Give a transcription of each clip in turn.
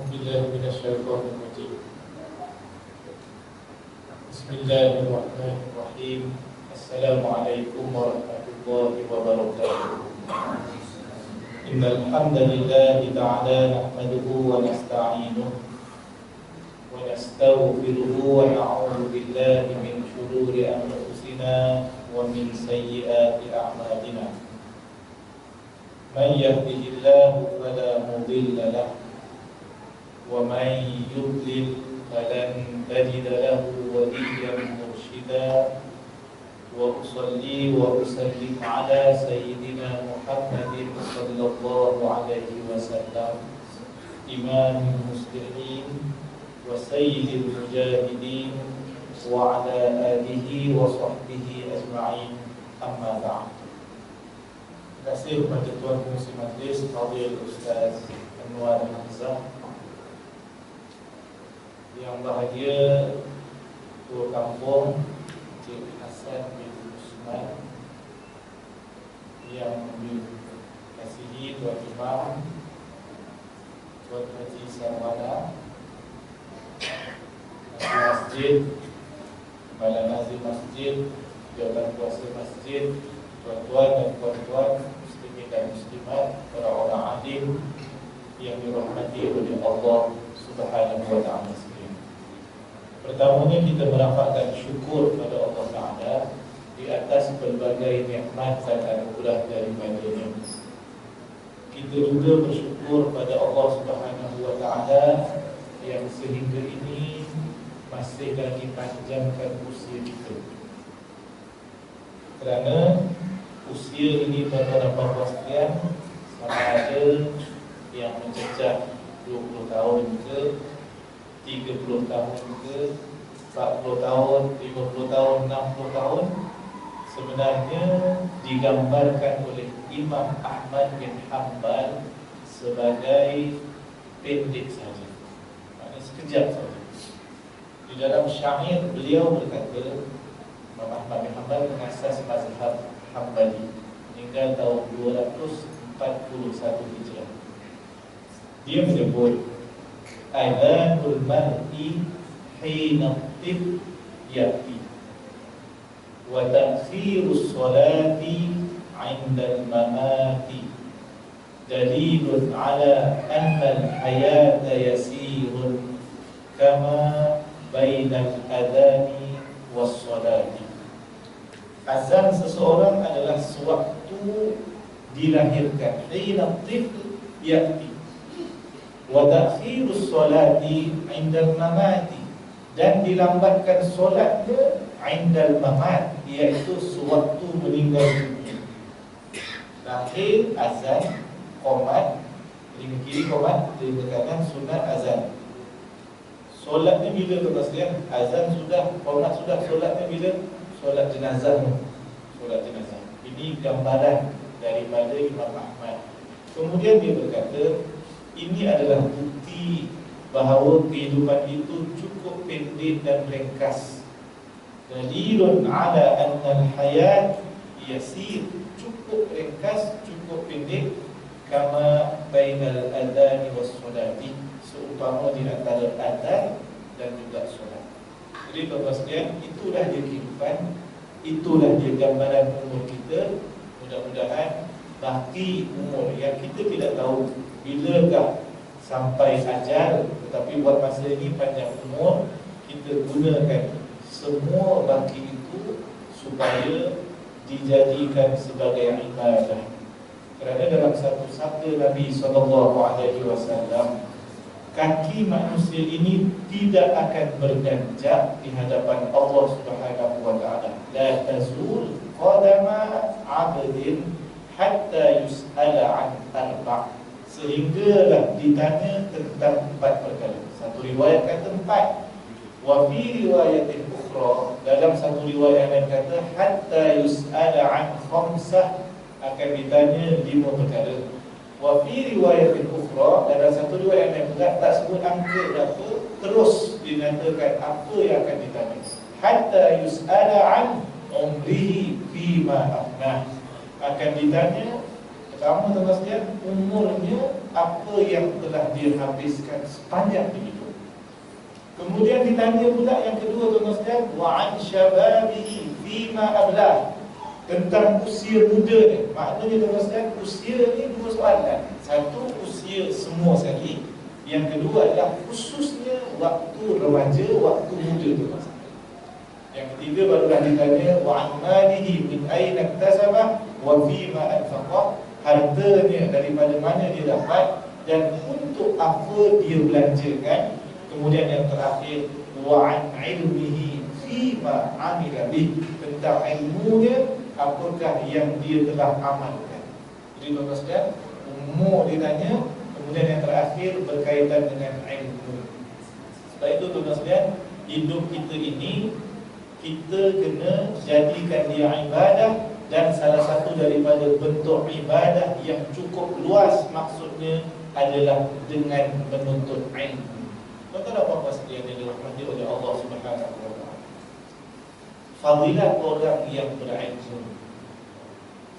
أعوذ بالله من الشيطان الرجيم. بسم الله الرحمن الرحيم. السلام عليكم ورحمة الله وبركاته. إن الحمد لله تعالى نحمده ونستعينه ونستغفره ونعوذ بالله من شرور أنفسنا ومن سيئات أعمالنا. من يهده الله فلا مضل له ومن يضلل فلن تجد له وليا مرشدا. وأصلي وأسلم على سيدنا محمد صلى الله عليه وسلم إمام المسلمين وسيد المجاهدين وعلى آله وصحبه أجمعين. أما بعد. Terima kasih kepada Tuan Pengurusi Majlis Fadil Ustaz Anwar Hamzah, yang bahagia Ketua Kampung Cik Hasan bin Usman, yang dikasihi Tuan Imam Tuan Haji Sarwana, Nazim Masjid, Kepala Nazim Masjid, Jawatan Kuasa Masjid, tuan-tuan dan puan-puan, muslimin dan muslimat, para orang alim yang dirahmati oleh Allah Subhanahu wa taala sekalian. Pertamanya kita merapatkan syukur pada Allah Taala di atas pelbagai nikmat dan anugerah daripadanya. Kita juga bersyukur pada Allah Subhanahu wa taala yang sehingga ini masih lagi panjangkan usia kita. Kerana usia ini pada puan sekalian sama ada yang mencecah 20 tahun ke, 30 tahun ke, 40 tahun, 50 tahun, 60 tahun, sebenarnya digambarkan oleh Imam Ahmad bin Hanbal sebagai pendek saja, maknanya sekejap saja. Di dalam syair beliau berkata, Imam Ahmad bin Hanbal mengasas mazhab Hanbali meninggal tahun 241 Hijrah. Dia menyebut adhanul mar'i hina tib ya'ti wa ta'khirus salati 'inda al-mamati dalilun 'ala anna al-hayata yasirun kama bainal adhani was-salati. Azan seseorang adalah sewaktu dilahirkan, hina tifl ya'ti, wa ta'khirus salati 'indal mamati, dan dilambatkan solatnya 'indal mamat, iaitu sewaktu meninggal dunia. Lahir azan, qomat, telinga kiri qomat, telinga kanan sunat azan. Solatnya bila tuan sekalian? Azan sudah, qomat sudah, solatnya bila? Solat jenazah. Solat jenazah. Ini gambaran daripada Imam Ahmad. Kemudian dia berkata, ini adalah bukti bahawa kehidupan itu cukup pendek dan ringkas. Dalilun ala anna al-hayat yasir, cukup ringkas, cukup pendek, kama bainal adhan was salati, seumpama di antara adhan dan juga solat. Jadi tuan-tuan sekalian, itulah dia kehidupan, itulah dia gambaran umur kita. Mudah-mudahan baki umur yang kita tidak tahu bilakah sampai ajal, tetapi buat masa ini panjang umur, kita gunakan semua baki itu supaya dijadikan sebagai ibadah. Kerana dalam satu sabda Nabi SAW, kaki manusia ini tidak akan berganjak di hadapan Allah Subhanahu wa taala. La tazul qadama 'abdin hatta yus'ala 'an arba', sehinggalah ditanya tentang 4 perkara. Satu riwayat kata 4. Wa fi riwayatin ukhra, dalam satu riwayat lain kata hatta yus'ala 'an khamsah, akan ditanya 5 perkara. Wa fi riwayatin ukhra, dalam satu riwayat yang pula tak sebut angka berapa, terus dinyatakan apa yang akan ditanya. Hatta yus'ala 'an umrihi fima afnah, akan ditanya pertama tuan-tuan sekalian umurnya apa yang telah dia habiskan sepanjang hidup. Kemudian ditanya pula yang kedua tuan-tuan sekalian, wa an syababihi fima ablah, tentang usia muda ni. Maknanya tuan-tuan sekalian, usia ni dua soalan. Satu, usia semua sekali. Yang kedua adalah khususnya waktu remaja, waktu muda tuan-tuan sekalian. Yang ketiga barulah ditanya wa an malihi min aina iktasabah wa fima anfaqah, hartanya daripada mana dia dapat dan untuk apa dia belanjakan. Kemudian yang terakhir wa an ilmihi fima amila bih, tentang ilmunya apakah yang dia telah amalkan. Jadi tuan-tuan sekalian, umur ditanya, kemudian yang terakhir berkaitan dengan ilmu. Sebab itu tuan-tuan sekalian, hidup kita ini kita kena jadikan dia ibadah, dan salah satu daripada bentuk ibadah yang cukup luas maksudnya adalah dengan menuntut ilmu. Tuan-tuan dan puan-puan sekalian yang dirahmati oleh Allah Subhanahu wa taala, fadilat orang yang berilmu,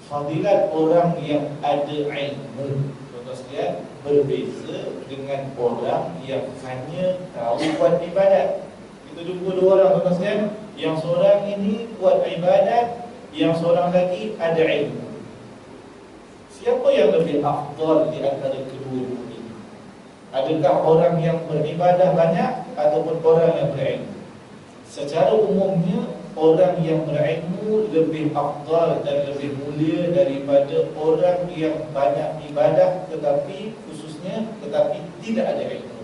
fadilat orang yang ada ilmu, tuan-tuan sekalian, berbeza dengan orang yang hanya tahu buat ibadat. Kita jumpa dua orang tuan-tuan sekalian, yang seorang ini buat ibadat, yang seorang lagi ada ilmu. Siapa yang lebih afdal di antara kedua-dua ini? Adakah orang yang beribadah banyak ataupun orang yang berilmu? Secara umumnya, orang yang berilmu lebih afdal dan lebih mulia daripada orang yang banyak ibadah tetapi tidak ada ilmu.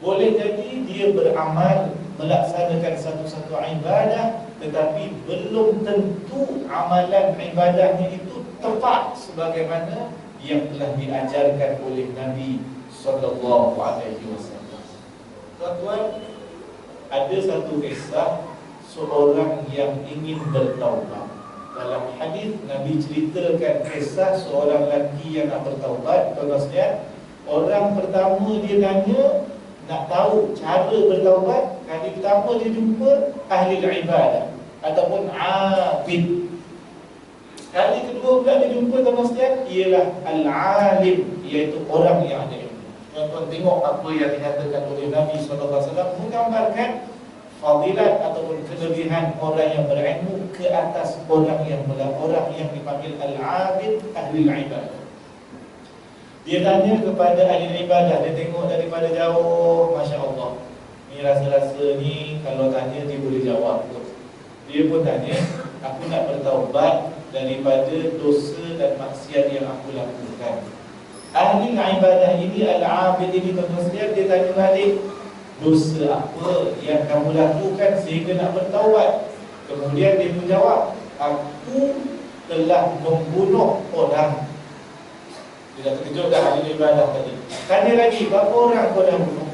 Boleh jadi dia beramal, melaksanakan satu-satu ibadah, tetapi belum tentu amalan ibadahnya itu tepat sebagaimana yang telah diajarkan oleh Nabi sallallahu alaihi wasallam. Tuan-tuan, ada satu kisah seorang yang ingin bertaubat. Dalam hadis Nabi ceritakan kisah seorang lelaki yang nak bertaubat. Tuan-tuan sekalian, orang pertama dia tanya, nak tahu cara bertaubat. Kali pertama dia jumpa ahli ibadah ataupun abid. Kali kedua pula dia jumpa tuan-tuan sekalian ialah al-alim, iaitu orang yang ada ilmu. Tuan-tuan tengok apa yang dinyatakan oleh Nabi SAW, menggambarkan fadilat ataupun kelebihan orang yang berilmu ke atas orang yang dipanggil al-abid, ahli ibadah. Dia tanya kepada ahli ibadah, dia tengok daripada jauh, Masya Allah, ni rasa-rasa ni kalau tanya dia boleh jawab. Dia pun tanya, aku nak bertaubat daripada dosa dan maksiat yang aku lakukan. Ahli ibadah ini, al-abid ini tuan-tuan sekalian, dia tanya balik, dosa apa yang kamu lakukan sehingga nak bertaubat? Kemudian dia menjawab, aku telah membunuh orang. Dia dah terkejut dah ahli ibadah tadi. Tanya lagi, berapa orang kau dah bunuh?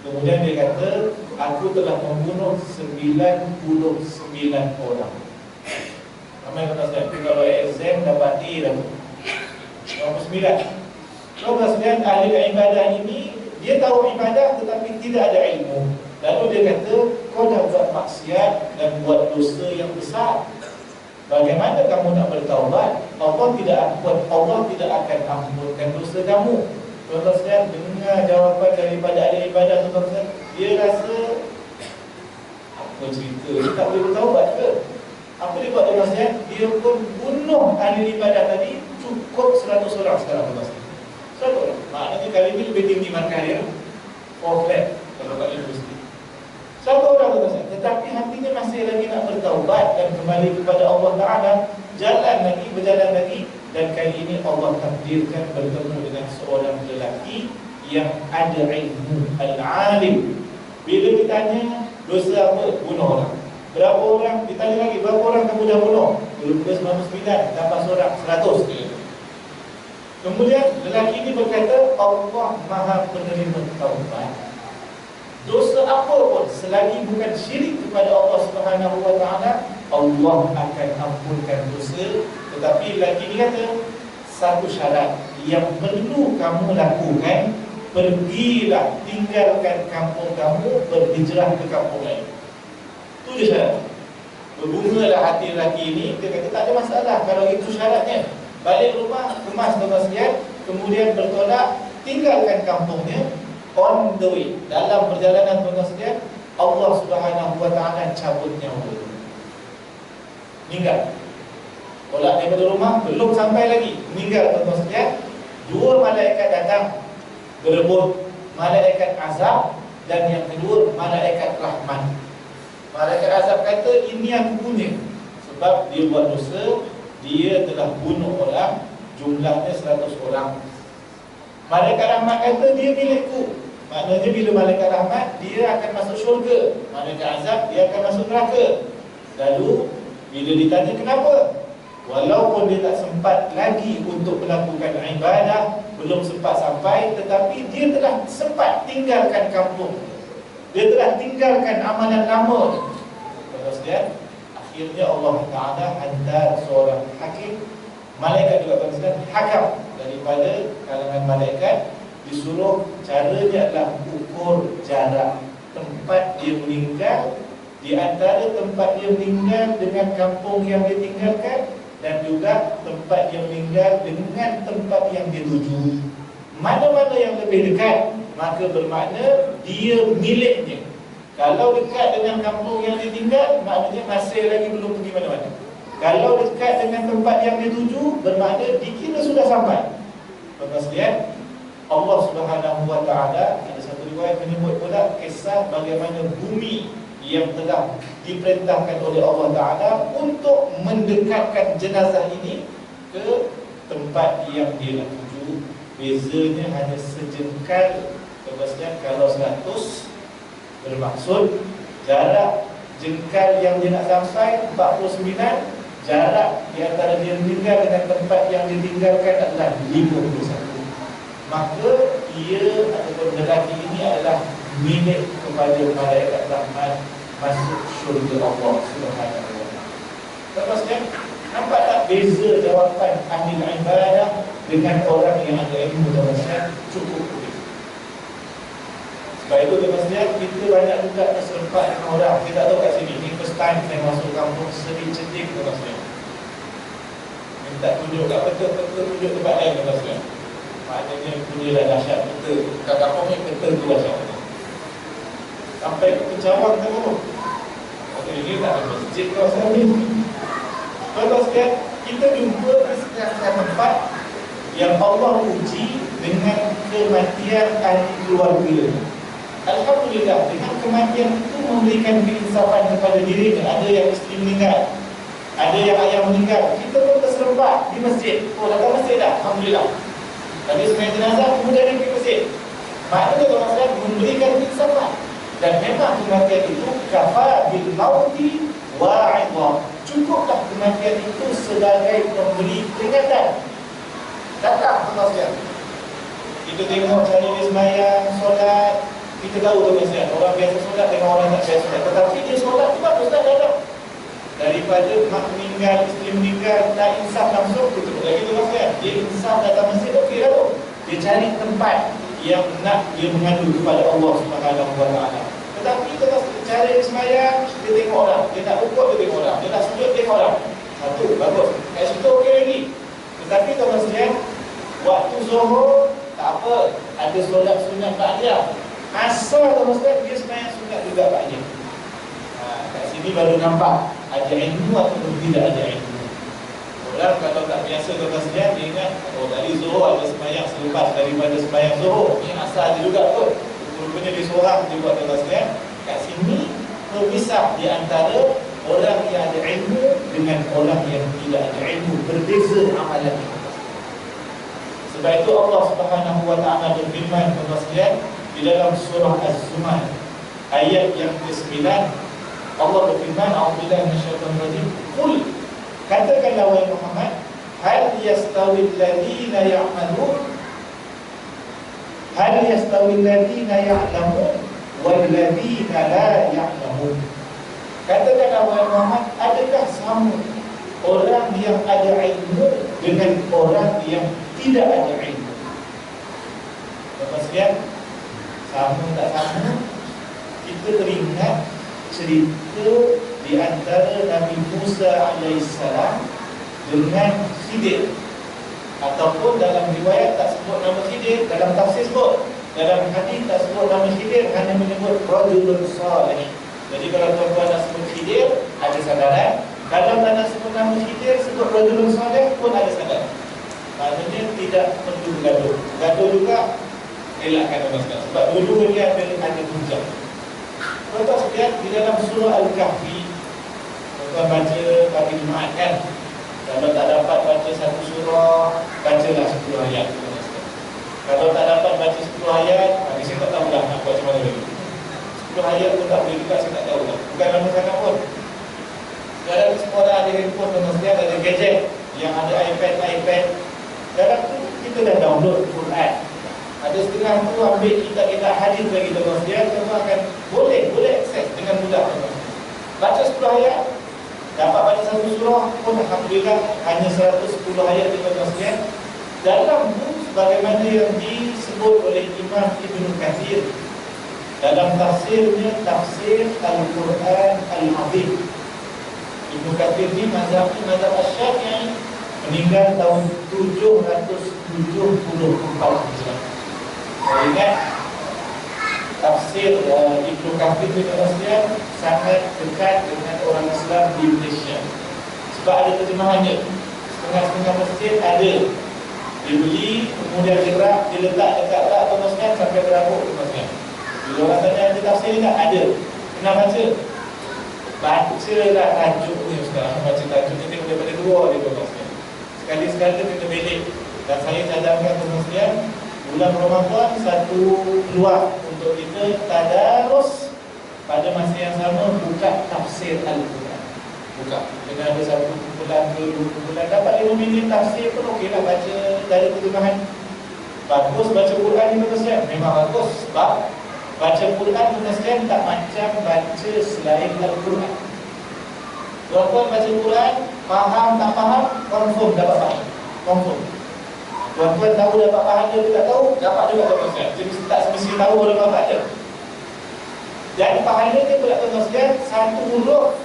Kemudian dia kata, aku telah membunuh 99 orang. Ramai kata saya, kalau exam dapat D dah 99. Tuan-tuan sekalian, ahli ibadah ini dia tahu ibadah tetapi tidak ada ilmu. Lalu dia kata, kau dah buat maksiat dan buat dosa yang besar. Bagaimana kamu nak bertaubat? Allah tidak akan ampunkan dosa kamu. Tuan-tuan sekalian, dengar jawapan daripada ahli ibadah, tuan-tuan sekalian, dia rasa apa cerita? Dia tak boleh bertaubat ke? Apa dia buat, tuan-tuan sekalian? Dia pun bunuh ahli ibadah tadi, cukup 100 orang sekarang, tuan-tuan sekalian. 100 orang. Maknanya kali ini lebih tinggi markah dia, 4 flat kalau kat universiti. 1 orang, tuan-tuan sekalian. Tetapi hatinya masih lagi nak bertaubat dan kembali kepada Allah Ta'ala. Berjalan lagi. Dan kali ini Allah takdirkan bertemu dengan seorang lelaki yang ada ilmu, al-alim. Bila ditanya, dosa apa? Bunuh orang. Berapa orang? Ditanya lagi, berapa orang kamu dah bunuh? 99, tambah seorang, 100. Kemudian lelaki ini berkata, Allah Maha penerima taubat. Dosa apa pun selagi bukan syirik kepada Allah Subhanahu wa taala, Allah akan ampunkan dosa. Tetapi lelaki ini kata, satu syarat yang perlu kamu lakukan, pergilah, tinggalkan kampung kamu, berhijrah ke kampung lain. Itu dia syarat. Berbungalah hati lelaki ini. Dia kata tak ada masalah kalau itu syaratnya. Balik rumah, kemas tuan-tuan sekalian. kemudian bertolak, tinggalkan kampungnya. On the way, dalam perjalanan tuan-tuan sekalian, Allah Subhanahu wa ta'ala cabut nyawa dia. Meninggal. Tolak daripada rumah, belum sampai lagi, meninggal tuan-tuan sekalian. Dua malaikat datang berebut, malaikat azab, dan yang kedua malaikat rahmat. Malaikat azab kata, ini aku punya, sebab dia buat dosa, dia telah bunuh orang, jumlahnya 100 orang. Malaikat rahmat kata, dia milikku. Maknanya bila malaikat rahmat, dia akan masuk syurga. Malaikat azab, dia akan masuk neraka. Lalu bila ditanya kenapa, walaupun dia tak sempat lagi untuk melakukan ibadah, belum sempat sampai, tetapi dia telah sempat tinggalkan kampung, dia telah tinggalkan amalan lama. Kemudian akhirnya Allah Ta'ala hantar seorang hakim, malaikat juga konsider hakam daripada kalangan malaikat, disuruh caranya adalah ukur jarak tempat dia meninggal, di antara tempat dia meninggal dengan kampung yang dia tinggalkan, dan juga tempat dia meninggal dengan tempat yang dia tuju. Mana-mana yang lebih dekat, maka bermakna dia miliknya. Kalau dekat dengan kampung yang dia tinggal, maknanya masih lagi belum pergi mana-mana. Kalau dekat dengan tempat yang dia tuju, bermakna dikira sudah sampai. Kemudian Allah Subhanahu wa ta'ala, ada satu riwayat menyebut pula kisah bagaimana bumi yang telah diperintahkan oleh Allah Ta'ala untuk mendekatkan jenazah ini ke tempat yang dia nak tuju. Bezanya hanya sejengkal. Kemudian kalau 100 bermaksud jarak jengkal yang dia nak sampai 49, jarak di antara dia meninggal dengan tempat yang ditinggalkan adalah 51. Maka ia ataupun lelaki ini adalah milik kepada malaikat rahmat, masuk syurga Allah Subhanahu wa ta'ala. Terusnya, nampak tak beza jawapan ahli ibadah dengan orang yang ada ilmu dan nasihat? Cukup berbeza. Sebab itu terusnya, kita banyak juga terserempak dengan orang. Kita tahu kat sini, ni first time saya masuk kampung Seri Cedik terusnya. Minta tunjuk kat peta-peta, tunjuk tempat lain terusnya. Maknanya punya dah dahsyat peta. Kat kampung ni peta tu dahsyat. Sampai ke Cawang ke mana? Ini tak ada masjid kawasan ni. Kalau sekalian, kita jumpa di setiap tempat yang Allah uji dengan kematian ahli keluarga. Alhamdulillah, dengan kematian itu memberikan keinsafan kepada dirinya. Ada yang isteri meninggal, ada yang ayah meninggal, kita pun terserempak di masjid. Oh, datang masjid dah, Alhamdulillah. Habis sembahyang jenazah, kemudian pergi masjid. Maknanya orang sekalian memberikan keinsafan. Dan memang kematian itu kafa bil mauti wa'idha. Cukuplah kematian itu sebagai pemberi peringatan. Datang tuan sekalian, kita tengok cara dia sembahyang, solat. Kita tahu tuan sekalian, orang biasa solat dengan orang tak biasa solat. Tetapi dia solat tu bagus tak datang. Daripada mak meninggal, isteri meninggal, tak insaf langsung, betul lagi tuan sekalian. Dia insaf datang masjid, okey dah tu. Dia cari tempat yang nak dia mengadu kepada Allah Subhanahu wa ta'ala. Tetapi kalau cara dia sembahyang, dia tengok orang. Dia nak rukuk, dia tengok orang. Dia nak sujud, dia tengok orang. Satu, bagus. Kat situ okey lagi. Tetapi tuan sekalian, waktu zuhur, tak apa, ada solat sunat ba'diyah. Asal tuan sekalian, dia sembahyang sunat juga ba'diyah. Kat sini baru nampak ada ilmu atau tidak ada ilmu. Orang kalau tak biasa tuan sekalian, dia ingat, oh tadi zuhur ada sembahyang selepas daripada sembahyang zuhur. Ini asal dia juga kot. Rupanya dia seorang dia buat tuan sekalian. Kat sini berpisah di antara orang yang ada ilmu dengan orang yang tidak ada ilmu. Berbeza amalan. Sebab itu Allah Subhanahu wa ta'ala berfirman tuan sekalian di dalam surah Az-Zumar ayat yang ke-9. Allah berfirman, a'udzubillahi minasyaitonir rajim. Qul, katakanlah wahai Muhammad, hal yastawi alladziina ya'malun, hal yastawi alladziina ya'lamun wal ladziina la ya'lamun. Katakanlah wahai Muhammad, adakah sama orang yang ada ilmu dengan orang yang tidak ada ilmu? Bapak sekalian, sama tak sama? Kita teringat cerita di antara Nabi Musa AS dengan Khidir. Ataupun dalam riwayat tak sebut nama Khidir, dalam tafsir sebut, dalam hadis tak sebut nama Khidir, hanya menyebut rajulun salih. Jadi kalau tuan-tuan nak sebut Khidir, ada sandaran. Kalau tak nak sebut nama Khidir, sebut rajulun salih pun ada sandaran. Maknanya tidak perlu gaduh. Gaduh juga elakkan orang sekalian. Sebab dua-dua dia ada hujah. Tuan-tuan sekalian, di dalam surah Al-Kahfi, tuan-tuan baca pagi Jumaat kan. Kalau tak dapat baca satu surah, bacalah 10 ayat. Kalau tak dapat baca 10 ayat, saya tak tahu dah nak buat macam mana lagi. 10 ayat pun tak boleh juga, saya tak tahu dah. Bukan lama sangat pun. Sekarang semua dah ada handphone, tuan-tuan, ada gadget yang ada iPad. Sekarang tu kita dah download Quran. Ada setengah tu ambil kita hadis bagi tuan-tuan, tuan-tuan akan boleh akses dengan mudah. Baca 10 ayat, dapat baca satu surah pun alhamdulillah, hanya 110 ayat di tuan-tuan. Dalam buku sebagaimana yang disebut oleh Imam Ibnu Katsir dalam tafsirnya, Tafsir Al-Quran Al-Azim. Ibnu Katsir ni mazhab Asy-Syafi'i, meninggal tahun 774 Hijrah. Saya ingat tafsir Ibnu Katsir ni sangat dekat dengan orang Islam di Malaysia. Sebab ada terjemahannya. Setengah-setengah masjid ada. Dibeli, kemudian gerak, diletak dekat rak tuan-tuan sampai berabuk tuan-tuan. Bila orang tanya ada tafsir ni tak? Ada. Pernah baca? Bacalah tajuk ni sekarang. Baca tajuk ni tengok daripada luar dia tuan-tuan. Sekali-sekala kita belik. Dan saya cadangkan tuan-tuan, bulan Ramadan satu peluang untuk kita tadarus pada masa yang sama, buka tafsir Al-Quran. Buka. Kena ada satu bulan ke 2 bulan, dapat 5 minit tafsir pun okeylah, baca dari terjemahan. Bagus baca Quran ni tuan-tuan, memang bagus. Sebab baca Quran tuan-tuan tak macam baca selain Al-Quran. Tuan-tuan baca Quran, faham tak faham, confirm dapat faham. Confirm. Tuan-tuan tahu dapat pahala ke tak tahu, dapat juga tuan-tuan. Jadi tak semestinya tahu boleh dapat pahala. Dan pahala dia pula tuan-tuan, satu huruf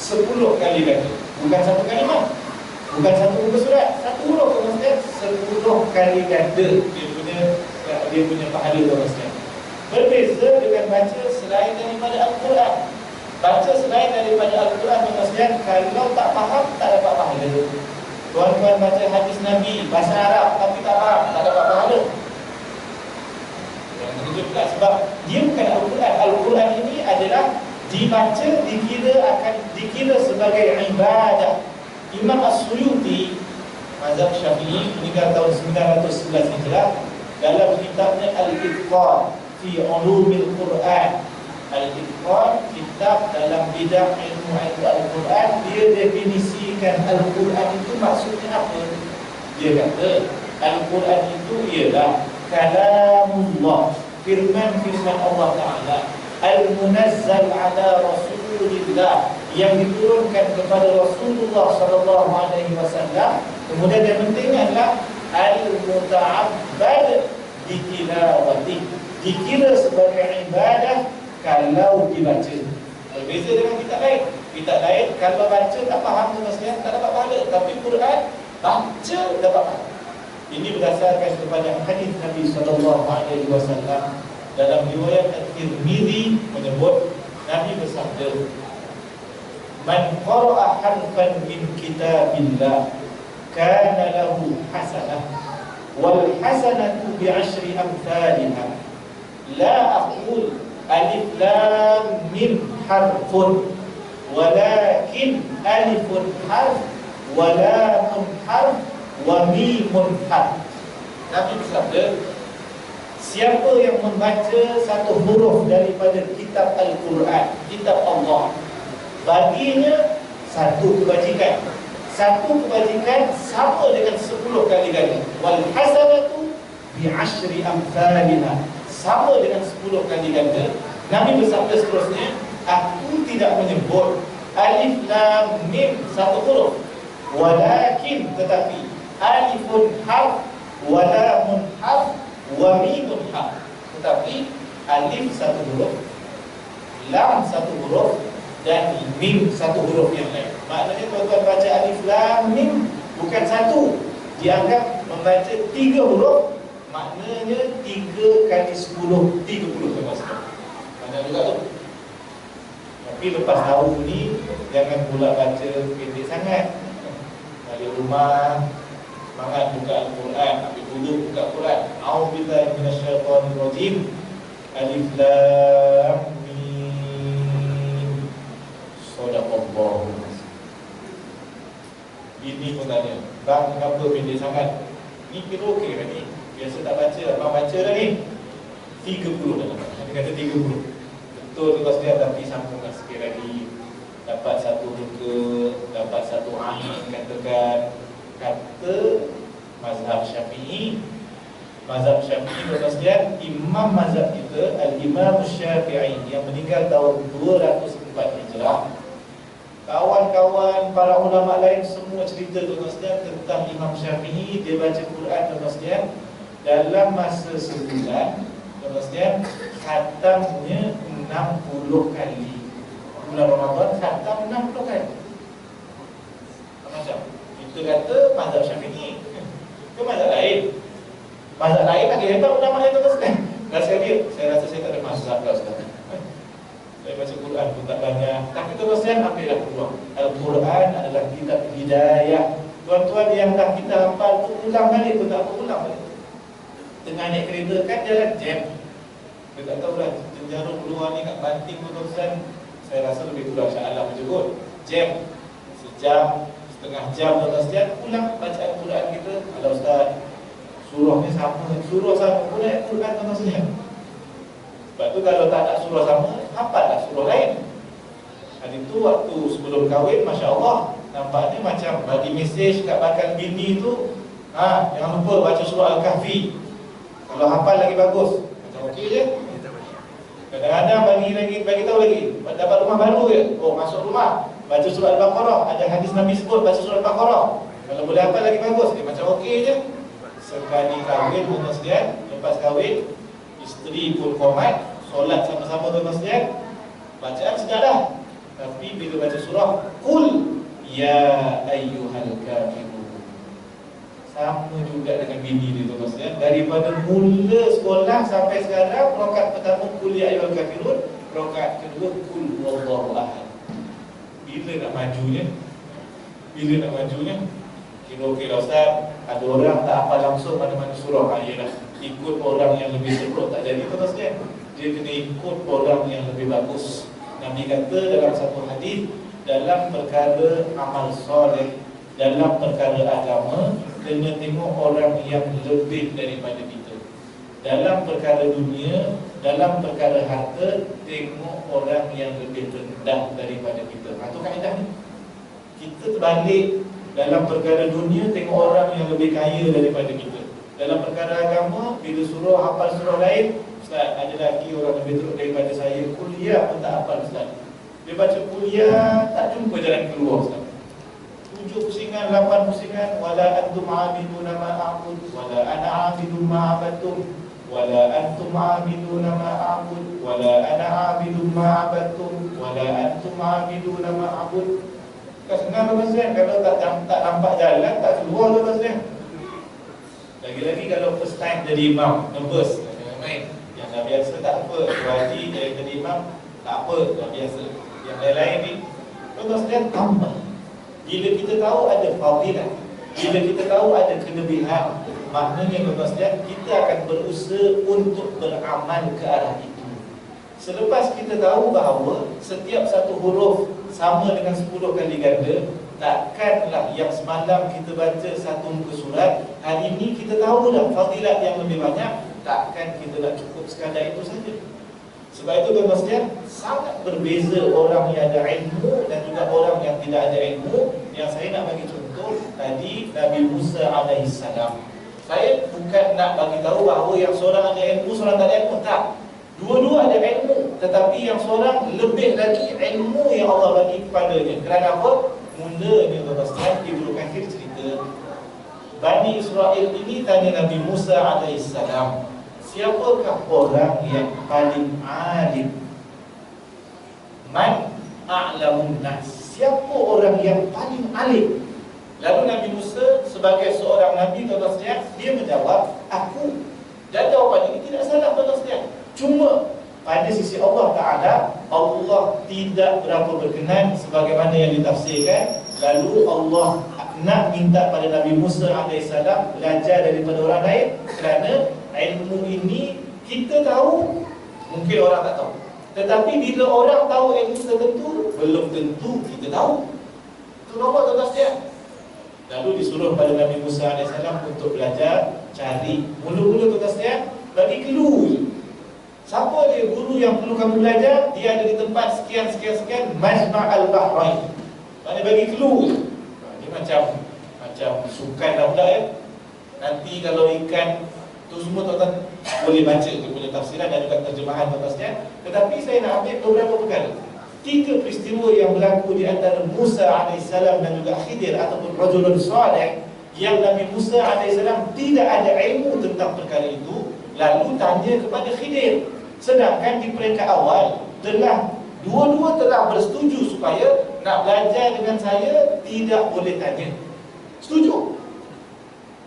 10 kali ganda. Bukan satu kalimah, bukan satu muka surat, satu huruf tuan-tuan 10 kali ganda dia punya pahala tuan-tuan. Berbeza dengan baca selain daripada Al-Quran. Baca selain daripada Al-Quran tuan-tuan, kalau tak faham tak dapat pahala. Tuan-tuan baca hadis Nabi bahasa Arab tapi tak faham, tak dapat pahala. Yang ketiga pula sebab dia bukan Al-Quran. Al-Quran ini adalah dibaca, dikira sebagai ibadah. Imam As-Suyuti, mazhab Syafi'i, meninggal tahun 911 Hijrah, dalam kitabnya Al-Itqan fi Ulumil Quran. Al-Itqan, kitab dalam bidang ilmu Al-Quran, dia definisikan Al-Quran itu maksudnya apa? Dia kata Al-Quran itu ialah kalamullah, firman Allah Ta'ala, al-munazzal ala Rasulillah, yang diturunkan kepada Rasulullah sallallahu alaihi wasallam. Kemudian yang penting adalah al-muta'abbad bi tilawati, dikira sebagai ibadah kalau dibaca. Berbeza dengan kitab lain. Kitab lain kalau baca tak faham tuan-tuan tak dapat pahala, tapi Quran baca dapat pahala. Ini berdasarkan kepada hadis Nabi sallallahu alaihi wasallam. Dalam riwayat At-Tirmidzi menyebut Nabi bersabda, "Man qara'a harfan min kitabillah kana lahu hasanah wal hasanatu bi 'ashri amsalha. La aqul alif lam mim harfun walakin alifun harf wa lamun harf wa mimun harf." Nabi bersabda, siapa yang membaca satu huruf daripada kitab Al-Quran, kitab Allah, baginya satu kebajikan. Satu kebajikan sama dengan 10 kali ganda. Wal hasanatu bi 'ashri amsalha, sama dengan 10 kali ganda. Nabi bersabda seterusnya, aku tidak menyebut alif lam mim satu huruf, walakin tetapi alifun harf wa lamun harf wa mimun harf, tetapi alif satu huruf, lam satu huruf, dan mim satu huruf yang lain. Maknanya tuan-tuan baca alif lam mim bukan satu, Dianggap membaca 3 huruf, maknanya 3 kali 10, 30 tuan-tuan. Banyak juga tu. Tapi lepas tahu ni, jangan pula baca pendek sangat. Balik rumah, semangat buka Al-Quran, ambil duduk buka Al-Quran. A'udzubillahi minasyaitonir rajim. Alif lam mim. Shadaqallahu. Ini pun tanya, bang kenapa pendek sangat? Ni kira okey kan ni? Biasa tak baca, abang baca dah ni 30 dah. Dia kata 30. Betul tuan sekalian, tapi sambungkan sikit lagi. Dapat satu muka, dapat satu amin, katakan. Kata mazhab Syafi'i. Mazhab Syafi'i tuan sekalian, imam mazhab kita Al-Imam Syafi'i yang meninggal tahun 204 Hijrah. Kawan-kawan para ulama lain semua cerita tuan sekalian tentang Imam Syafi'i. Dia baca Quran tuan sekalian dalam masa sebulan tuan sekalian, khatamnya 60 kali. Bulan Ramadan khatam 60 kali. Macam kita kata mazhab Syafi'i ke mazhab lain. Mazhab lain lagi hebat ulama lain tuan sekalian. Dan sekali saya rasa saya tak ada mazhab dah sekarang. Saya baca Quran pun tak banyak. Tapi tuan-tuan ambillah peluang. Al-Quran adalah kitab hidayah. Tuan-tuan yang dah kita hafal tu ulang balik pun tak apa, ulang balik. Tengah naik kereta kan jalan jam. Dia tak tahu lah jarum keluar ni kat Banting pun tuan-tuan. Saya rasa lebih kurang insya-Allah macam kot. Jam sejam, setengah jam tuan-tuan, ulang bacaan Quran kita. Kalau ustaz surahnya sama, surah sama pun ayat Quran tuan-tuan. Sebab tu kalau tak ada surah sama, hafallah surah lain. Hari tu waktu sebelum kahwin, Masya Allah, nampaknya macam bagi mesej kat bakal bini tu, jangan lupa baca surah Al-Kahfi. Kalau hafal lagi bagus. Macam okey je. Kadang-kadang bagi tahu lagi, dapat rumah baru je. Oh, masuk rumah, baca surah Al-Baqarah. Ada hadis Nabi sebut baca surah Al-Baqarah. Kalau boleh hafal lagi bagus. Macam okey je. Sekali kahwin pun sekalian, lepas kahwin isteri pun komat, solat sama-sama tuan-tuan sekalian, bacaan sejadah. Tapi bila baca surah Qul ya ayyuhal kafirun, sama juga dengan bini dia tuan-tuan sekalian. Daripada mula sekolah sampai sekarang, rakaat pertama Qul ya ayyuhal kafirun, rakaat kedua Qul huwallahu ahad. Bila nak majunya? Kira okey lah ustaz, ada orang tak hafal langsung mana-mana surah. Iyalah, ikut orang yang lebih seronok tak jadi tuan-tuan sekalian. Dia kena ikut orang yang lebih bagus. Nabi kata dalam satu hadis, dalam perkara amal soleh, dalam perkara agama, kena tengok orang yang lebih daripada kita. Dalam perkara dunia, dalam perkara harta, tengok orang yang lebih rendah daripada kita. Itu kaedah ni. Kita terbalik. Dalam perkara dunia, tengok orang yang lebih kaya daripada kita. Dalam perkara agama, bila suruh hafal surah lain, ustaz, ada lagi orang lebih teruk daripada saya, kuliah pun tak hafal ustaz. Dia baca kuliah, tak jumpa jalan keluar ustaz. 7 pusingan, 8 pusingan. Wala antum a'abiduna ma'abud, wala ana a'abidun ma'abadtum, wala antum a'abiduna ma'abud, wala ana a'abidun ma'abadtum, wala antum a'abiduna ma'abud. Kan senang tu pasal, kalau tak nampak jalan, tak keluar tu pasal. Lagi-lagi kalau first time jadi imam, nervous, jangan main. Yang dah biasa tak apa, wajib jadi imam, tak apa, dah biasa. Yang lain-lain ni, tuan-tuan sekalian, tambah. Bila kita tahu ada fadilah, bila kita tahu ada kelebihan, maknanya tuan-tuan sekalian, kita akan berusaha untuk beramal ke arah itu. Selepas kita tahu bahawa setiap satu huruf sama dengan 10 kali ganda, takkanlah yang semalam kita baca satu muka surat, hari ini kita tahu dah fadilat yang lebih banyak, takkan kita nak cukup sekadar itu saja. Sebab itu tuan-tuan sekalian, sangat berbeza orang yang ada ilmu dan juga orang yang tidak ada ilmu. Yang saya nak bagi contoh tadi, Nabi Musa alaihissalam. Saya bukan nak bagi tahu bahawa yang seorang ada ilmu, seorang tak ada ilmu, tak. Dua-dua ada ilmu, tetapi yang seorang lebih lagi ilmu yang Allah bagi kepadanya. Kerana apa? Mulanya tuan-tuan sekalian, Ibnu Katsir cerita, Bani Israel ini tanya Nabi Musa alaihissalam, siapakah orang yang paling alim? Man a'lamun nas, siapa orang yang paling alim? Lalu Nabi Musa sebagai seorang Nabi, tuan-tuan sekalian, dia menjawab, aku. Dan jawapan ini tidak salah, tuan-tuan sekalian. Cuma pada sisi Allah Ta'ala, Allah tidak berapa berkenan sebagaimana yang ditafsirkan. Lalu Allah nak minta pada Nabi Musa AS belajar daripada orang lain, kerana ilmu ini kita tahu, mungkin orang tak tahu. Tetapi bila orang tahu ilmu tertentu, belum tentu kita tahu. Itu nombor, tuan-tuan sekalian. Lalu disuruh pada Nabi Musa AS untuk belajar, cari. Mula-mula, tuan-tuan sekalian, bagi clue. Siapa dia guru yang perlu kamu belajar? Dia ada di tempat sekian Majma' al-Bahrain. Mana bagi clue. Ini macam sukan dah pula ya. Nanti kalau ikan tu semua, tuan-tuan boleh baca dia punya tafsiran dan juga terjemahan, tuan-tuan sekalian. Tetapi saya nak ambil beberapa perkara. 3 peristiwa yang berlaku di antara Musa AS dan juga Khidir ataupun Rajulun Saleh, yang Nabi Musa AS tidak ada ilmu tentang perkara itu, lalu tanya kepada Khidir. Sedangkan di peringkat awal dua-dua telah bersetuju supaya nak belajar dengan saya tidak boleh tanya. Setuju?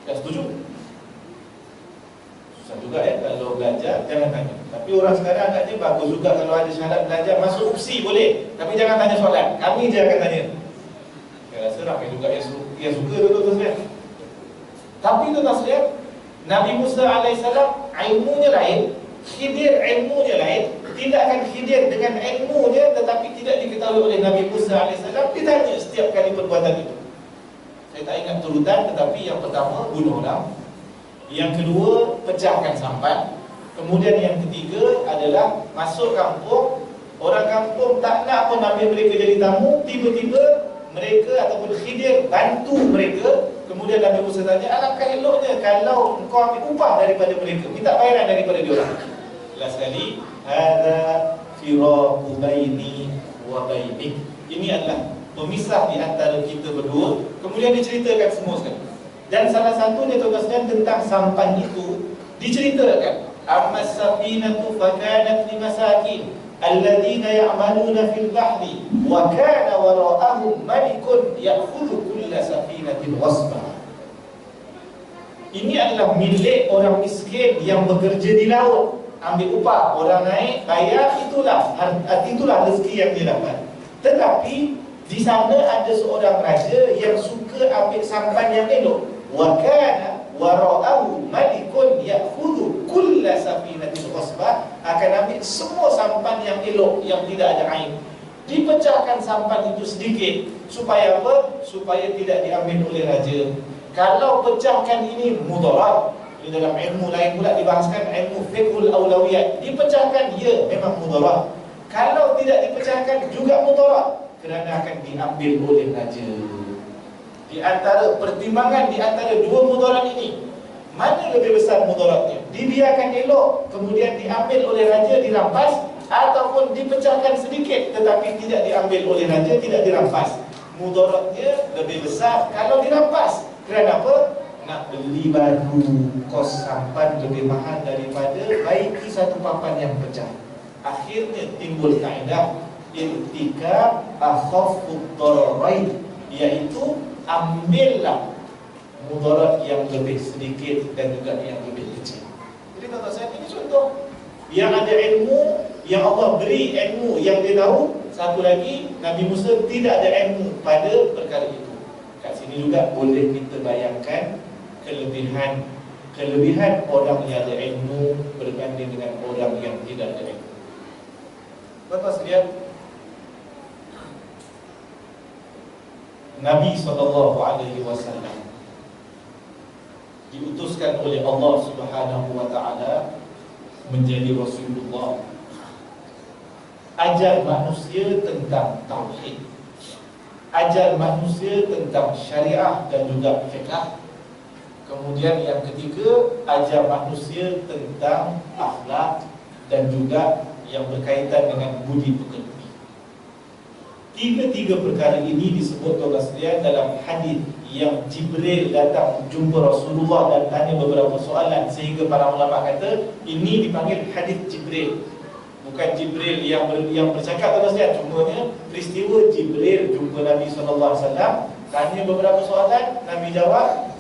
Tak setuju? Susah juga ya, kalau belajar jangan tanya. Tapi orang sekarang agaknya bagus juga, kalau ada syarat belajar masuk opsi boleh, tapi jangan tanya soalan. Kami je akan tanya. Saya rasa ramai juga yang suka tuan-tuan sekalian. Tapi tuan-tuan sekalian, Nabi Musa AS ilmunya lain, Khidir ilmunya lain. Tidakkan Khidir dengan ilmunya tetapi tidak diketahui oleh Nabi Musa AS, ditanya setiap kali perbuatan itu. Saya tak ingat turutan, tetapi yang pertama bunuh orang, yang kedua pecahkan sampan, kemudian yang ketiga adalah masuk kampung. Orang kampung tak nak pun ambil mereka jadi tamu, tiba-tiba mereka ataupun Khidir bantu mereka. Kemudian Nabi Musa tanya, alangkah eloknya kalau engkau ambil upah daripada mereka, minta bayaran daripada diorang. Jelas sekali, hadza firaqu baini wa bainik. Ini adalah pemisah di antara kita berdua. Kemudian diceritakan semua sekali. Dan salah satunya, tuan-tuan sekalian, tentang sampan itu diceritakan, ammas safinatu fakanat limasakin alladzina ya'maluna fil bahri wa kana wara'ahum malikun ya'khudhu kulla safinatin ghasba. Ini adalah milik orang miskin yang bekerja di laut, ambil upah, orang naik bayar, itulah rezeki yang dia dapat. Tetapi di sana ada seorang raja yang suka ambil sampan yang elok. Wa kana wara'ahu malikun ya'khudhu kulla safinatin ghasba, akan ambil semua sampan yang elok yang tidak ada aib. Dipecahkan sampan itu sedikit supaya apa? Supaya tidak diambil oleh raja. Kalau pecahkan ini mudarat. Di dalam ilmu lain pula dibahaskan ilmu fiqhul aulawiyat. Dipecahkan, ya memang mudarat. Kalau tidak dipecahkan juga mudarat, kerana akan diambil oleh raja. Di antara pertimbangan di antara dua mudarat ini, mana lebih besar mudaratnya? Dibiarkan elok kemudian diambil oleh raja, dirampas, ataupun dipecahkan sedikit tetapi tidak diambil oleh raja, tidak dirampas. Mudaratnya lebih besar kalau dirampas. Kerana apa? Nak beli baru, kos sampan lebih mahal daripada baiki satu papan yang pecah. Akhirnya timbul kaedah irtikab akhafud dararain, iaitu ambillah mudarat yang lebih sedikit dan juga yang lebih kecil. Jadi tuan-tuan saya, ini contoh yang ada ilmu, yang Allah beri ilmu yang dia tahu. Satu lagi, Nabi Musa tidak ada ilmu pada perkara itu. Kat sini juga boleh kita bayangkan kelebihan orang yang ada ilmu berbanding dengan orang yang tidak ada ilmu. Tuan-tuan sekalian, Nabi SAW diutuskan oleh Allah Subhanahu wa Ta'ala menjadi Rasulullah. Ajar manusia tentang tauhid, ajar manusia tentang syariah dan juga fiqh. Kemudian yang ketiga, ajar manusia tentang akhlak dan juga yang berkaitan dengan budi pekerti. Tiga-tiga perkara ini disebut tuan-tuan sekalian dalam hadis yang Jibril datang jumpa Rasulullah dan tanya beberapa soalan, sehingga para ulama kata ini dipanggil hadis Jibril. Bukan Jibril yang bercakap, tuan-tuan sekalian. Cumanya peristiwa Jibril jumpa Nabi SAW tanya beberapa soalan, Nabi jawab.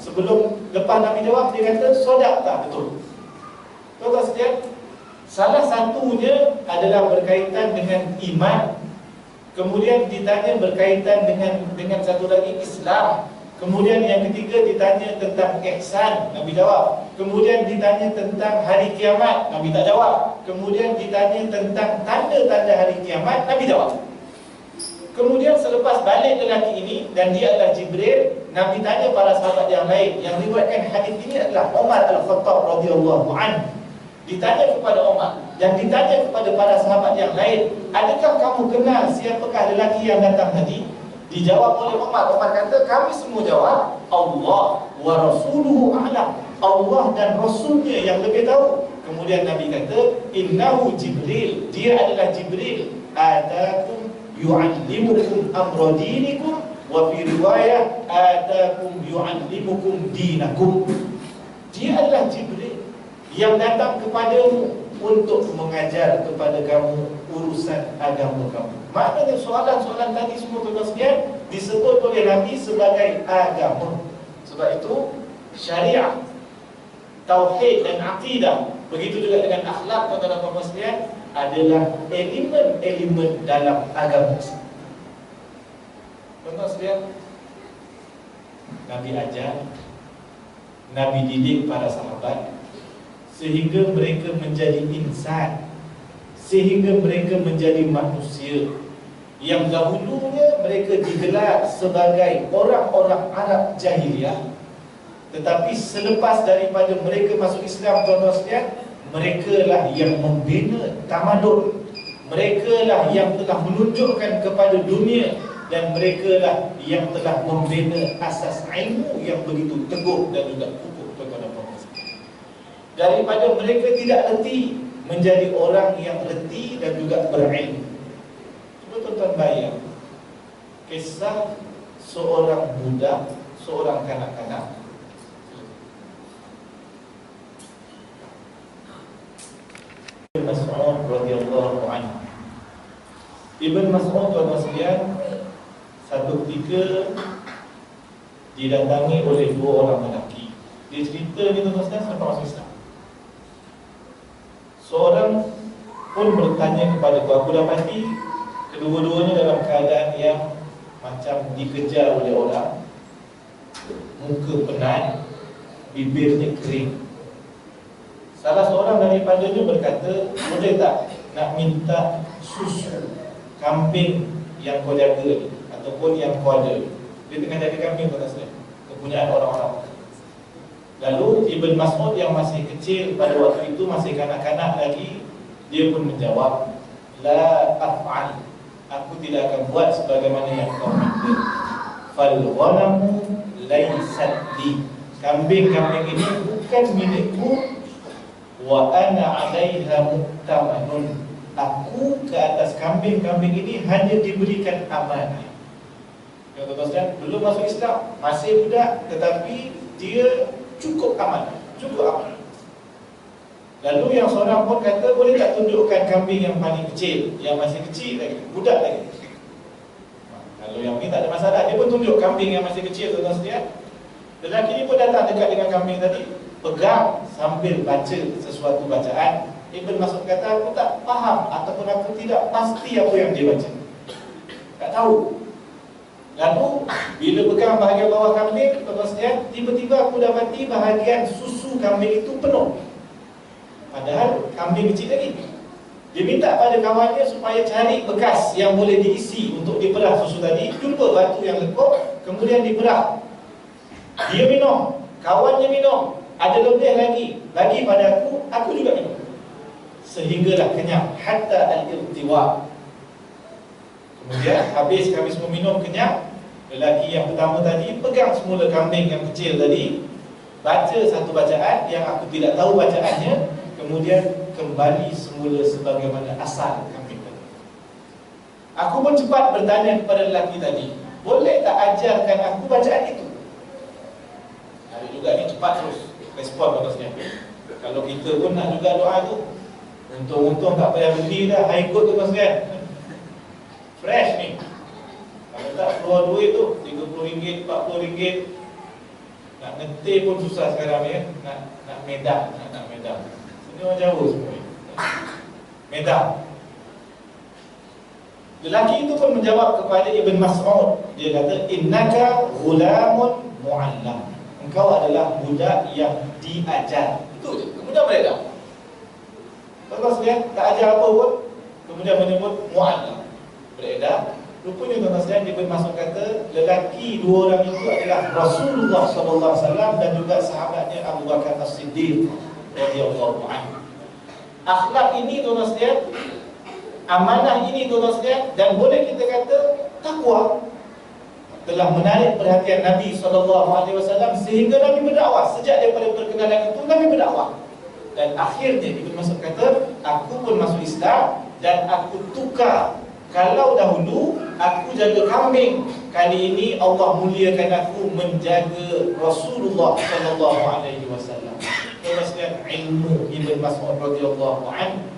Lepas Nabi jawab, dia kata, sodak tak? Betul. Tuan-tuan sekalian, salah satunya adalah berkaitan dengan iman. Kemudian ditanya berkaitan dengan satu lagi Islam. Kemudian yang ketiga ditanya tentang ihsan, Nabi jawab. Kemudian ditanya tentang hari kiamat, Nabi tak jawab. Kemudian ditanya tentang tanda-tanda hari kiamat, Nabi jawab. Kemudian selepas balik lelaki ini, dan dia adalah Jibril, Nabi tanya para sahabat yang lain. Yang riwayatkan hadis ini adalah Umar Al-Khattab radhiyallahu anhu. Ditanya kepada Umar dan ditanya kepada para sahabat yang lain, adakah kamu kenal siapakah lelaki yang datang tadi? Dijawab oleh Umar. Umar kata, kami semua jawab, Allah wa rasuluhu a'lam. Allah dan Rasulnya yang lebih tahu. Kemudian Nabi kata, innahu Jibril, dia adalah Jibril, atakum yu'allimukum amra dinikum, wa fi riwayah atakum yu'allimukum dinakum. Dia adalah Jibril yang datang kepadamu untuk mengajar kepada kamu urusan agama kamu. Maknanya soalan-soalan tadi semua tuan-tuan sekalian disebut oleh Nabi sebagai agama. Sebab itu syariah, tauhid dan akidah, begitu juga dengan akhlak tuan-tuan sekalian, adalah elemen-elemen dalam agama. Tuan-tuan sekalian, Nabi ajar, Nabi didik para sahabat sehingga mereka menjadi insan, sehingga mereka menjadi manusia. Yang dahulunya mereka digelar sebagai orang-orang Arab jahiliyah, tetapi selepas daripada mereka masuk Islam, tuan-tuan sekalian, mereka lah yang membina tamadun, mereka lah yang telah menunjukkan kepada dunia, dan mereka lah yang telah membina asas ilmu yang begitu teguh dan juga kukuh, tuan-tuan dan sekalian. Daripada mereka tidak reti menjadi orang yang reti dan juga berilmu. Cuba tuan-tuan bayang kisah seorang budak, seorang kanak-kanak Ibn Mas'ud radhiyallahu anhu. Ibn Mas'ud tuan-tuan sekalian, satu ketika didatangi oleh dua orang lelaki. Dia cerita ni tuan-tuan sekalian selepas masuk Islam. Seorang pun bertanya kepada aku dapati kedua-duanya dalam keadaan yang macam dikejar oleh orang, muka penat, bibirnya kering. Salah seorang daripadanya berkata, boleh tak nak minta susu kambing yang kau jaga ni, ataupun yang kau ada? Dia tengah jaga kambing, tuan-tuan sekalian, kepunyaan orang-orang. Lalu Ibn Mas'ud yang masih kecil pada waktu itu, masih kanak-kanak lagi, dia pun menjawab, la af'al, aku tidak akan buat sebagaimana yang kau minta. Fal ghanamu laysat li, kambing-kambing ini bukan milikku, wa ana 'alaiha mu'tamanun, aku ke atas kambing-kambing ini hanya diberikan amanah. Tuan-tuan, belum masuk Islam, masih budak, tetapi dia cukup amanah, cukup amanah. Lalu yang seorang pun kata, boleh tak tunjukkan kambing yang paling kecil, yang masih kecil lagi, budak lagi. Kalau yang ni tak ada masalah, dia pun tunjuk kambing yang masih kecil, tuan-tuan sekalian. Lelaki ni pun datang dekat dengan kambing tadi, pegang sambil baca sesuatu bacaan. Ibn Mas'ud kata, aku tak faham ataupun aku tidak pasti apa yang dia baca, tak tahu. Lalu bila pegang bahagian bawah kambing, tuan-tuan sekalian, tiba-tiba aku dapati bahagian susu kambing itu penuh, padahal kambing kecil lagi. Dia minta pada kawannya supaya cari bekas yang boleh diisi untuk diperah susu tadi. Jumpa batu yang lekuk, kemudian diperah. Dia minum, kawannya minum, ada lebih lagi, bagi pada aku juga minum, sehinggalah kenyang, hatta al-irtiwa. Kemudian habis kami semua minum kenyang, lelaki yang pertama tadi pegang semula kambing yang kecil tadi, baca satu bacaan yang aku tidak tahu bacaannya, kemudian kembali semula sebagaimana asal kambing tadi. Aku pun cepat bertanya kepada lelaki tadi, boleh tak ajarkan aku bacaan itu? Hari juga ni cepat terus respon bagusnya. Kalau kita pun nak juga doa tu, untung-untung tak payah beli dah, high court tu, tuan-tuan. Fresh ni. Kalau tak keluar duit tu RM30, RM40, nak ngetih pun susah sekarang ni, nak medan, nak medan. Ini orang Jawa semua. Medan. Lelaki itu pun menjawab kepada Ibn Mas'ud. Dia kata, innaka ghulamun mu'allam. Engkau adalah budak yang diajar. Itu je, kemudian beredar. Lepas dia tak ajar apa pun, kemudian menyebut mu'allam, beredar. Rupanya tuan-tuan sekalian, Ibn Mas'ud kata, lelaki dua orang itu adalah Rasulullah SAW dan juga sahabatnya Abu Bakar As-Siddiq radhiyallahu anhu. Akhlak ini tuan-tuan sekalian, amanah ini tuan-tuan sekalian, dan boleh kita kata takwa, telah menarik perhatian Nabi SAW sehingga Nabi berdakwah. Sejak daripada perkenalan itu, Nabi berdakwah. Dan akhirnya Ibn Mas'ud kata, aku pun masuk Islam dan aku tukar. Kalau dahulu aku jaga kambing, kali ini Allah muliakan aku menjaga Rasulullah SAW. Teruskan ilmu Ibn Mas'ud radhiyallahu anhu.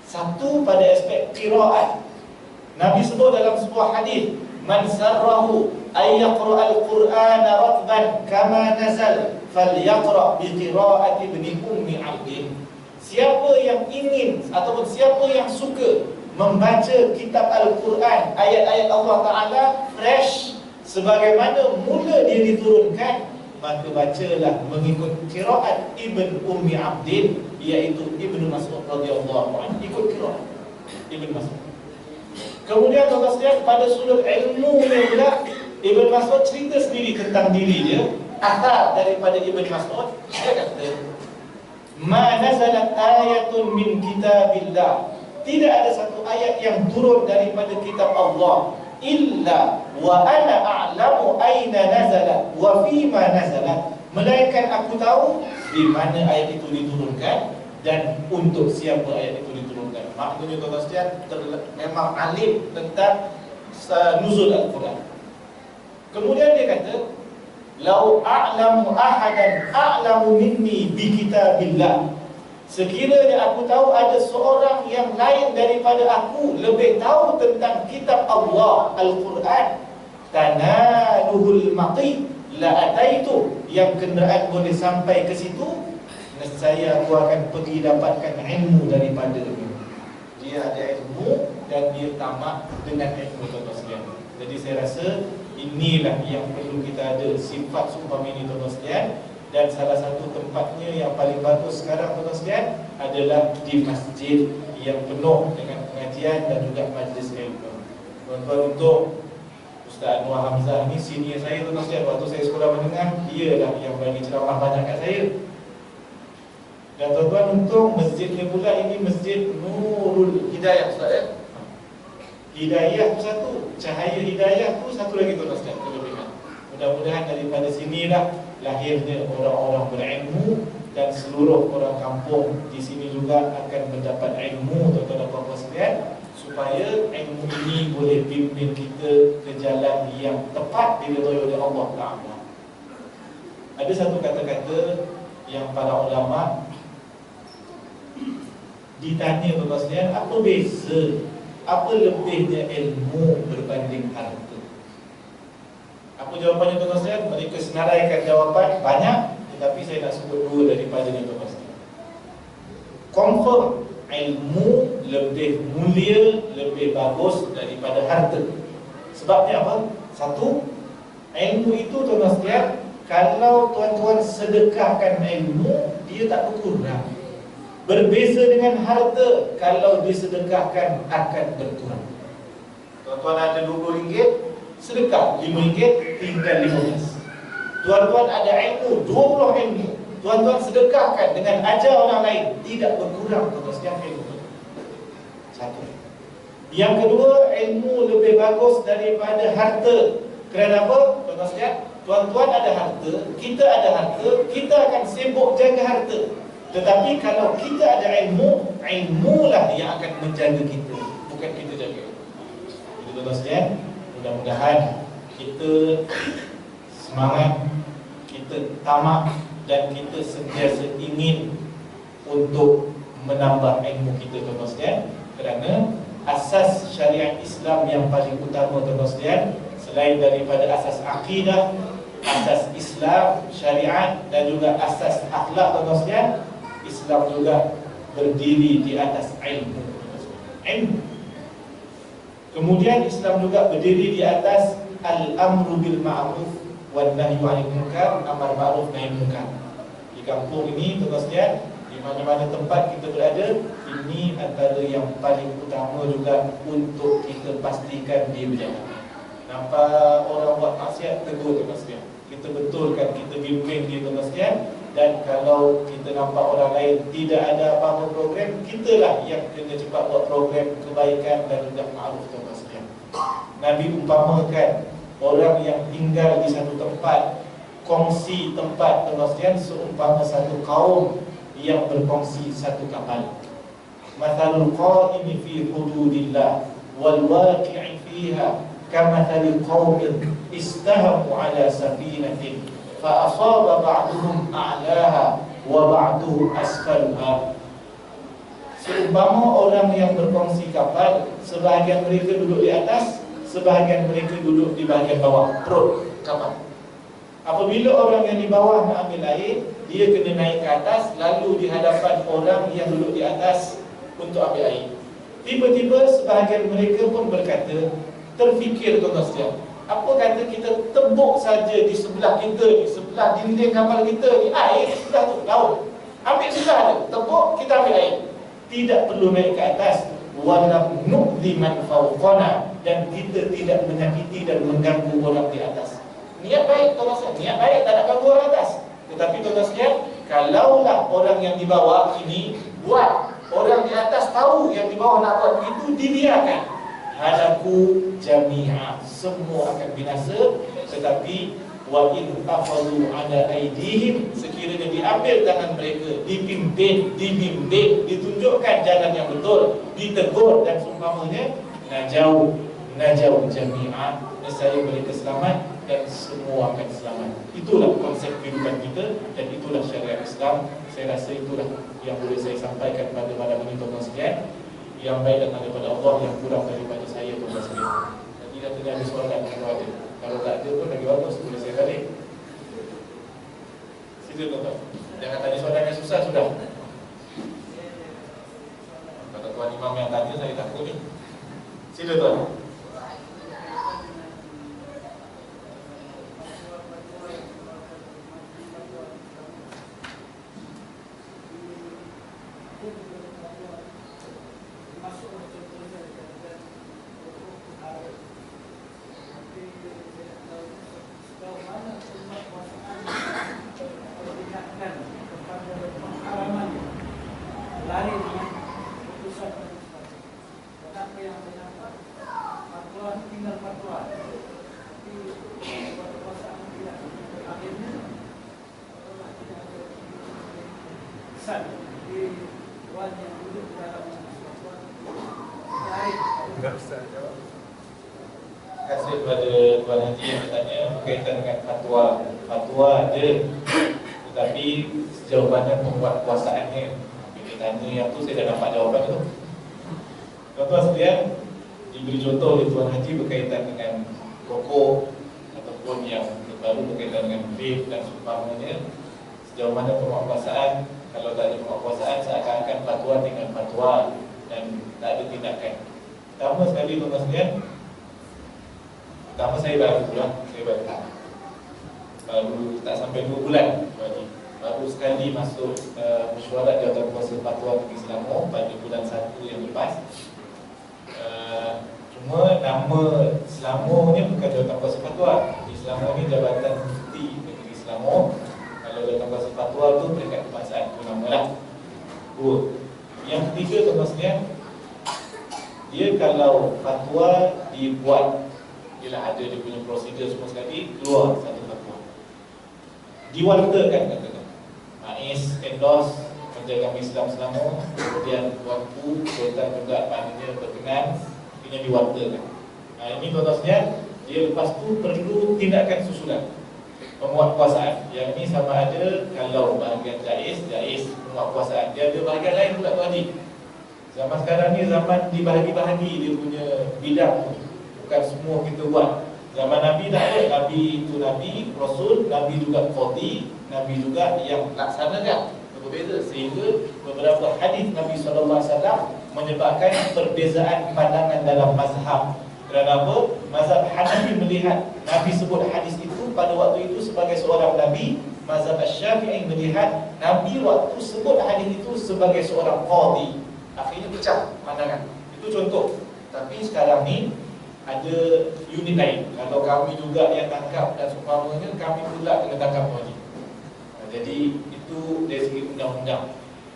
Satu pada aspek qiraat. Nabi sebut dalam sebuah hadis, man sarrahu ay yaqra al-Qur'ana ratban kama nazal falyaqra bi qiraati ibni ummi 'abd. Siapa yang ingin ataupun siapa yang suka membaca kitab Al-Quran, ayat-ayat Allah Ta'ala fresh sebagaimana mula dia diturunkan, maka bacalah mengikut qiraat Ibn Ummi Abdin, iaitu Ibn Mas'ud radhiyallahu anhu. Ikut qiraat Ibn Mas'ud. Kemudian tuan-tuan sekalian, pada sudut ilmu pula, Ibn Mas'ud cerita sendiri tentang diri dia. Athar daripada Ibn Mas'ud, dia kata, ma nazalat ayatun min kitabillah, tidak ada satu ayat yang turun daripada kitab Allah illa wa ana a'lamu aina nazalat wa fima nazalat, melainkan aku tahu di mana ayat itu diturunkan dan untuk siapa ayat itu diturunkan. Maknanya tuan-tuan sekalian, memang alim tentang nuzul Al-Quran. Kemudian dia kata, lau a'lamu ahadan a'lamu minni bi kitabillah, sekiranya aku tahu ada seorang yang lain daripada aku lebih tahu tentang kitab Allah Al-Quran, tanaluhul maqi la ataitu, yang kenderaan boleh sampai ke situ, nescaya aku akan pergi dapatkan ilmu daripada dia. Dia ada ilmu dan dia tamak dengan ilmu, tuan-tuan sekalian. Jadi saya rasa inilah yang perlu kita ada, sifat seumpama ini, tuan-tuan sekalian. Dan salah satu tempatnya yang paling bagus sekarang, tuan-tuan sekalian, adalah di masjid yang penuh dengan pengajian dan juga majlis ilmu. Tuan-tuan, untuk Ustaz Anwar Hamzah ni senior saya, tuan-tuan sekalian. Waktu saya sekolah menengah, dia lah yang bagi ceramah banyak kat saya. Dan tuan-tuan, untuk masjidnya pula, ini Masjid Nurul Hidayah, Ustaz ya. Hidayah tu satu, cahaya hidayah tu satu lagi, tuan-tuan sekalian, kelebihan. Mudah-mudahan daripada sinilah lahirnya orang-orang berilmu, dan seluruh orang kampung di sini juga akan mendapat ilmu, tuan-tuan dan puan-puan sekalian, supaya ilmu ini boleh bimbing kita ke jalan yang tepat diridhai oleh Allah Ta'ala. Ada satu kata-kata yang para ulama ditanya, tuan-tuan sekalian, apa beza, apa lebihnya ilmu berbanding harta? Apa jawapannya, tuan-tuan sekalian? Mereka senaraikan jawapan banyak, tetapi saya nak sebut dua daripadanya, tuan-tuan sekalian. Confirm, ilmu lebih mulia, lebih bagus daripada harta. Sebabnya apa? Satu, ilmu itu, tuan-tuan sekalian, kalau tuan-tuan sedekahkan ilmu, dia tak berkurang. Berbeza dengan harta, kalau disedekahkan akan berkurang. Tuan-tuan ada RM20, sedekah RM5, tinggal 15. Tuan-tuan ada ilmu, 20 ilmu, tuan-tuan sedekahkan dengan ajar orang lain, tidak berkurang, tuan-tuan sekalian, ilmu. Satu. Yang kedua, ilmu lebih bagus daripada harta. Kerana apa, tuan-tuan sekalian? Tuan-tuan ada harta, kita ada harta, kita akan sibuk jaga harta. Tetapi kalau kita ada ilmu, ilmulah yang akan menjaga kita, bukan kita jaga. Jadi tuan-tuan sekalian, mudah-mudahan kita semangat, kita tamak, dan kita sentiasa ingin untuk menambah ilmu kita, tuan-tuan sekalian. Kerana asas syariat Islam yang paling utama tuan-tuan sekalian, selain daripada asas akidah, asas Islam, syariat dan juga asas akhlak tuan-tuan sekalian, Islam juga berdiri di atas ilmu. Ilmu. Kemudian Islam juga berdiri di atas al-amru bil ma'ruf wan nahyu 'anil munkar, amar ma'ruf nahi munkar. Di kampung ini tuan-tuan sekalian, di mana-mana tempat kita berada, ini antara yang paling utama juga untuk kita pastikan dia berjalan. Nampak orang buat maksiat, tegur tuan-tuan sekalian, kita betulkan, kita bimbing dia tuan-tuan sekalian. Dan kalau kita nampak orang lain tidak ada apa-apa program, kitalah yang kena cepat buat program kebaikan dan juga ma'ruf tuan-tuan sekalian. Nabi umpamakan orang yang tinggal di satu tempat, kongsi tempat tuan-tuan sekalian, seumpama satu kaum yang berkongsi satu kapal. Mathalul qa'imi fi hududillah wal waqi'i fiha kamathali qaumin istahamu ala safinatin fa asaba ba'duhum a'laha wa ba'duhum asfaluha. Seumpama orang yang berkongsi kapal, sebahagian mereka duduk di atas, sebahagian mereka duduk di bahagian bawah perut kapal. Apabila orang yang di bawah nak ambil air, dia kena naik ke atas, lalu di hadapan orang yang duduk di atas untuk ambil air. Tiba-tiba sebahagian mereka pun berkata, terfikir tuan-tuan sekalian, apa kata kita tebuk saja di sebelah kita ni, sebelah dinding kapal kita ni, air sebelah tu, laut. Ambil sebelah tu, tebuk, kita ambil air. Tidak perlu naik ke atas. Walam nu'dhi man fawqana, dan kita tidak menyakiti dan mengganggu orang di atas. Niat baik tuan-tuan sekalian, niat baik, tak nak ganggu orang atas. Tetapi tuan-tuan sekalian, kalaulah orang yang di bawah ini buat, orang di atas tahu yang di bawah nak buat begitu, dibiarkan, halaku jami'a, semua akan binasa. Tetapi wa in akhadhu ala aydihim, sekiranya diambil tangan mereka, dipimpin, dibimbing, ditunjukkan jalan yang betul, ditegur dan seumpamanya, najau jami'a, nescaya mereka selamat dan semua akan selamat. Itulah konsep kehidupan kita dan itulah syariat Islam. Saya rasa itulah yang boleh saya sampaikan pada malam ini tuan-tuan sekalian. Yang baik datang daripada Allah, yang kurang daripada saya tuan-tuan sekalian. Nanti dah tanya ada soalan kalau ada. Kalau tak ada pun lagi bagus, boleh saya balik. Sila tuan-tuan. Jangan tanya soalan yang susah sudah. Kata tuan imam yang tanya, saya takut ni. Sila tuan. Kasih kepada Tuan Haji yang bertanya berkaitan dengan fatwa. Fatwa ada, tetapi sejauh mana penguatkuasaannya. Bila tanya yang tu, saya dah dapat jawapan tu. Tuan-tuan sekalian, diberi contoh oleh Tuan Haji berkaitan dengan rokok ataupun yang terbaru berkaitan dengan vape dan seumpamanya. Sejauh mana penguatkuasaan. Kalau tak ada penguatkuasaan, seakan-akan fatwa dengan fatwa dan tak ada tindakan. Pertama sekali tuan-tuan sekalian, pertama saya baru tak sampai 2 bulan baru sekali masuk mesyuarat Jawatan Kuasa Fatwa Negeri Selangor pada bulan 1 yang lepas. Cuma nama Selangor ni bukan Jawatan Kuasa Fatwa. Di Selangor ni Jabatan Mufti Negeri Selangor. Kalau Jawatan Kuasa Fatwa tu peringkat kebangsaan, tu namalah. Yang ketiga tuan-tuan sekalian, dia kalau fatwa dibuat, ialah ada dia punya prosedur semua sekali, keluar satu fatwa, diwartakan katakan MAIS endorse Menjaga Islam Selangor, kemudian Tuanku Sultan juga maknanya berkenan, ini diwartakan. Ini tuan-tuan sekalian, dia lepas tu perlu tindakan susulan penguatkuasaan. Yang ini sama ada kalau bahagian jais penguatkuasaan, dia ada bahagian lain pula tuan Haji. Zaman sekarang ni zaman dibahagi-bahagi dia punya bidang tu. Bukan semua kita buat. Zaman Nabi tak ada. Nabi itu Nabi, Rasul, Nabi juga qadi, Nabi juga yang laksanakan. Berbeza sehingga beberapa hadis Nabi SAW menyebabkan perbezaan pandangan dalam mazhab. Kerana apa? Mazhab Hanafi melihat Nabi sebut hadis itu pada waktu itu sebagai seorang Nabi. Mazhab Syafi'i melihat Nabi waktu sebut hadis itu sebagai seorang qadi. Akhirnya pecah pandangan. Itu contoh. Tapi sekarang ni ada unit lain. Kalau kami juga yang tangkap dan seumpamanya, kami pula kena tangkap lagi. Jadi itu dari segi undang-undang.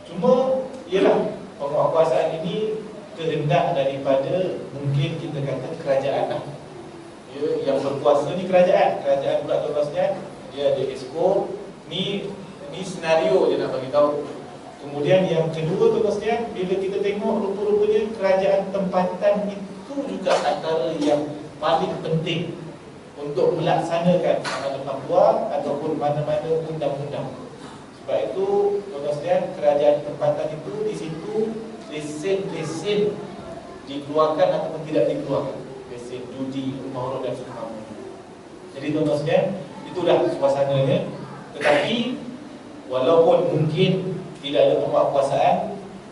Cuma ialah penguatkuasaan ini kehendak daripada mungkin kita kata kerajaan lah. Ya, yang berkuasa ni kerajaan. Kerajaan pula tuan-tuan, dia ada exco. Ni senario dia nak bagi tahu. Kemudian yang kedua tuan-tuan, bila kita tengok rupa-rupanya kerajaan tempatan itu juga antara yang paling penting untuk melaksanakan mana fatwa ataupun mana-mana undang-undang. Sebab itu tuan-tuan, kerajaan tempatan itu di situ lesen dikeluarkan ataupun tidak dikeluarkan. Lesen judi, rumah orang dan sebagainya. Jadi tuan-tuan, itulah suasananya. Tetapi walaupun mungkin tidak ada penguatkuasaan,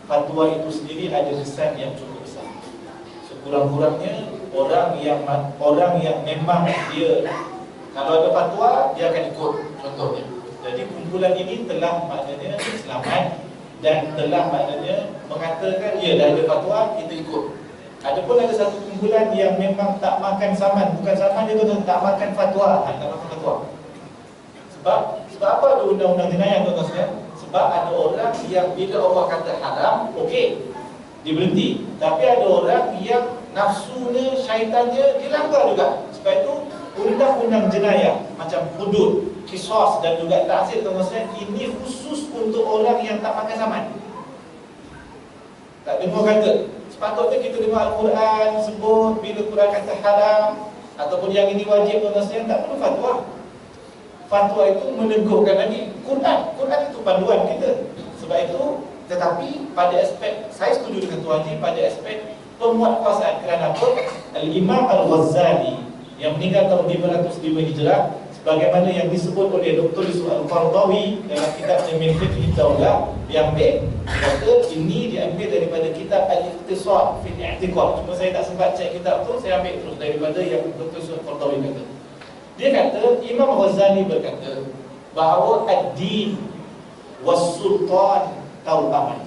fatwa itu sendiri ada kesan yang cukup besar. Sekurang-kurangnya orang yang memang dia kalau ada fatwa dia akan ikut, contohnya. Jadi kumpulan ini telah maknanya selamat dan telah maknanya mengatakan ya dah ada fatwa, kita ikut. Adapun ada satu kumpulan yang memang tak makan saman, bukan saman dia tu tak makan fatwa, tak makan fatwa. Sebab apa ada undang-undang jenayah tuan-tuan? Sebab ada orang yang bila Allah kata haram, okey, dia berhenti. Tapi ada orang yang nafsunya, syaitannya dilanggar juga. Sebab itu undang-undang jenayah macam hudud, qisas dan juga ta'zir tuan-tuan, ini khusus untuk orang yang tak makan saman. Tak dengar kata. Sepatutnya kita dengar Al-Quran sebut bila Quran kata haram ataupun yang ini wajib tuan-tuan, tak perlu fatwa. Fatwa itu meneguhkan lagi Quran itu panduan kita. Sebab itu, tetapi pada aspek, saya setuju dengan Tuan Haji pada aspek penguatkuasaan. Kerana apa? Al-Imam Al-Ghazali yang meninggal tahun 505 Hijrah, sebagaimana yang disebut oleh Dr. Yusuf Al-Qardawi dalam kitabnya Min Fiqh Daulah, diambil, kata ini diambil daripada kitab Al-Iqtisad fi I'tiqad. Cuma saya tak sempat cek kitab tu, saya ambil terus daripada yang Dr. Yusuf Al-Qardawi kata. Dia kata, Imam Ghazali berkata bahawa ad-din was-sultan tau'aman.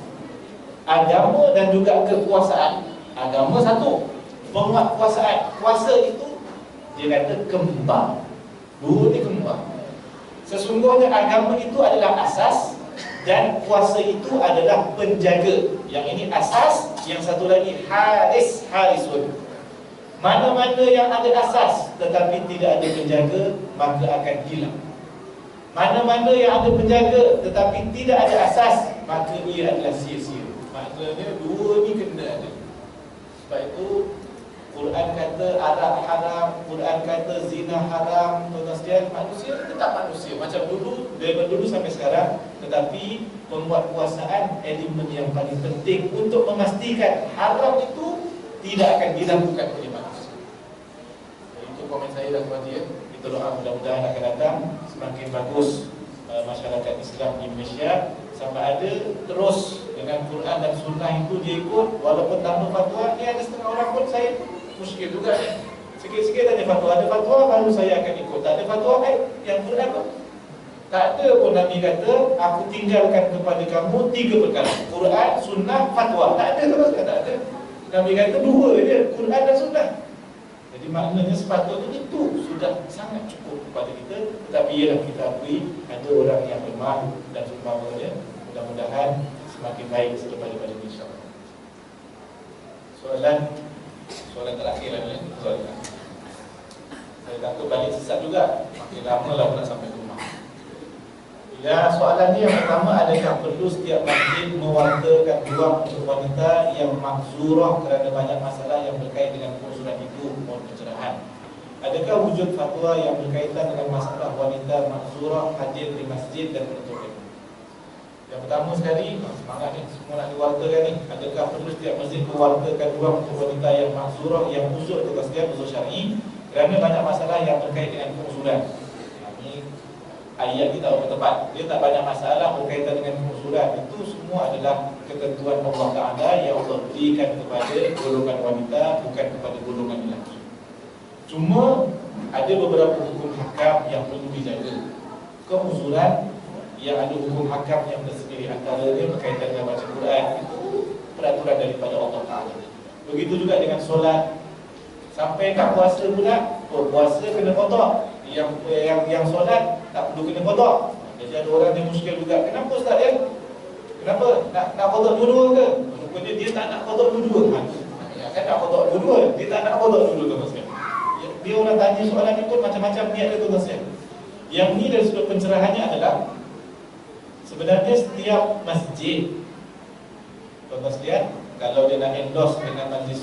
Agama dan juga kekuasaan. Agama satu, penguatkuasaan. Kuasa itu dia kata kembar. Dua ni kembar. Sesungguhnya agama itu adalah asas dan kuasa itu adalah penjaga. Yang ini asas, yang satu lagi harisun. Mana-mana yang ada asas tetapi tidak ada penjaga, maka akan hilang. Mana-mana yang ada penjaga tetapi tidak ada asas, maka ia adalah sia-sia. Maknanya dua ni kena ada. Sebab itu Quran kata arak haram, Quran kata zina haram. Tuan-tuan, manusia tetap manusia macam dulu, daripada dulu sampai sekarang. Tetapi penguatkuasaan elemen yang paling penting untuk memastikan haram itu tidak akan dilakukan oleh manusia. Itu komen saya dan Tuan Haji. Kita doa mudah-mudahan akan datang semakin bagus masyarakat Islam di Malaysia, sampai ada terus dengan Quran dan Sunnah itu dia ikut. Walaupun tanpa fatwa, ni ada setengah orang pun saya muskil juga ni. Sikit-sikit ada fatwa, ada fatwa baru saya akan ikut. Tak ada fatwa, yang Quran pun tak ada pun. Nabi kata aku tinggalkan kepada kamu 3 perkara: Quran, Sunnah, fatwa. Tak ada terus, tak ada. Nabi kata 2 je, Quran dan Sunnah. Jadi maknanya sepatutnya itu sudah sangat cukup kepada kita. Tetapi ialah kita akui ada orang yang lemah dan seumpamanya. Mudah-mudahan semakin baik selepas daripada ini, insyaAllah. Soalan terakhir lah ni. Saya takut balik sesat juga. Makin lama lah nak sampai rumah. Ya, soalannya yang pertama, adakah perlu setiap masjid mewartakan ruang untuk wanita yang makzurah kerana banyak masalah yang berkait dengan urusan itu maupun pencerahan? Adakah wujud fatwa yang berkaitan dengan masalah wanita makzurah hadir di masjid dan menutup ilmu? Yang pertama sekali, semangat ni, semua nak diwartakan ni. Adakah perlu setiap masjid mewartakan ruang untuk wanita yang makzurah, yang uzur atau sekian uzur syar'i? Kerana banyak masalah yang terkait dengan penguzuran. Ini ayat kita tak tepat. Dia tak banyak masalah berkaitan dengan penguzuran. Itu semua adalah ketentuan Allah Ta'ala yang Allah berikan kepada golongan wanita, bukan kepada golongan lelaki. Cuma ada beberapa hukum hakam yang perlu dijaga. Penguzuran yang ada hukum hakam yang tersendiri, antaranya berkaitan dengan baca Quran, itu peraturan daripada Allah Ta'ala. Begitu juga dengan solat. Sampai kat puasa pula, puasa kena qada. Yang solat tak perlu kena qada. Jadi ada orang yang muskil juga. Kenapa Ustaz ya? Kenapa? Nak qada dua-dua ke? Rupanya dia tak nak qada dua-dua. Ya kan, nak qada dua-dua. Dia tak nak qada dua-dua, tuan-tuan. Dia orang tanya soalan ni pun macam-macam niat dia, tuan-tuan. Yang ni dari sudut pencerahannya adalah sebenarnya setiap masjid, tuan-tuan sekalian, kalau dia nak endorse dengan majlis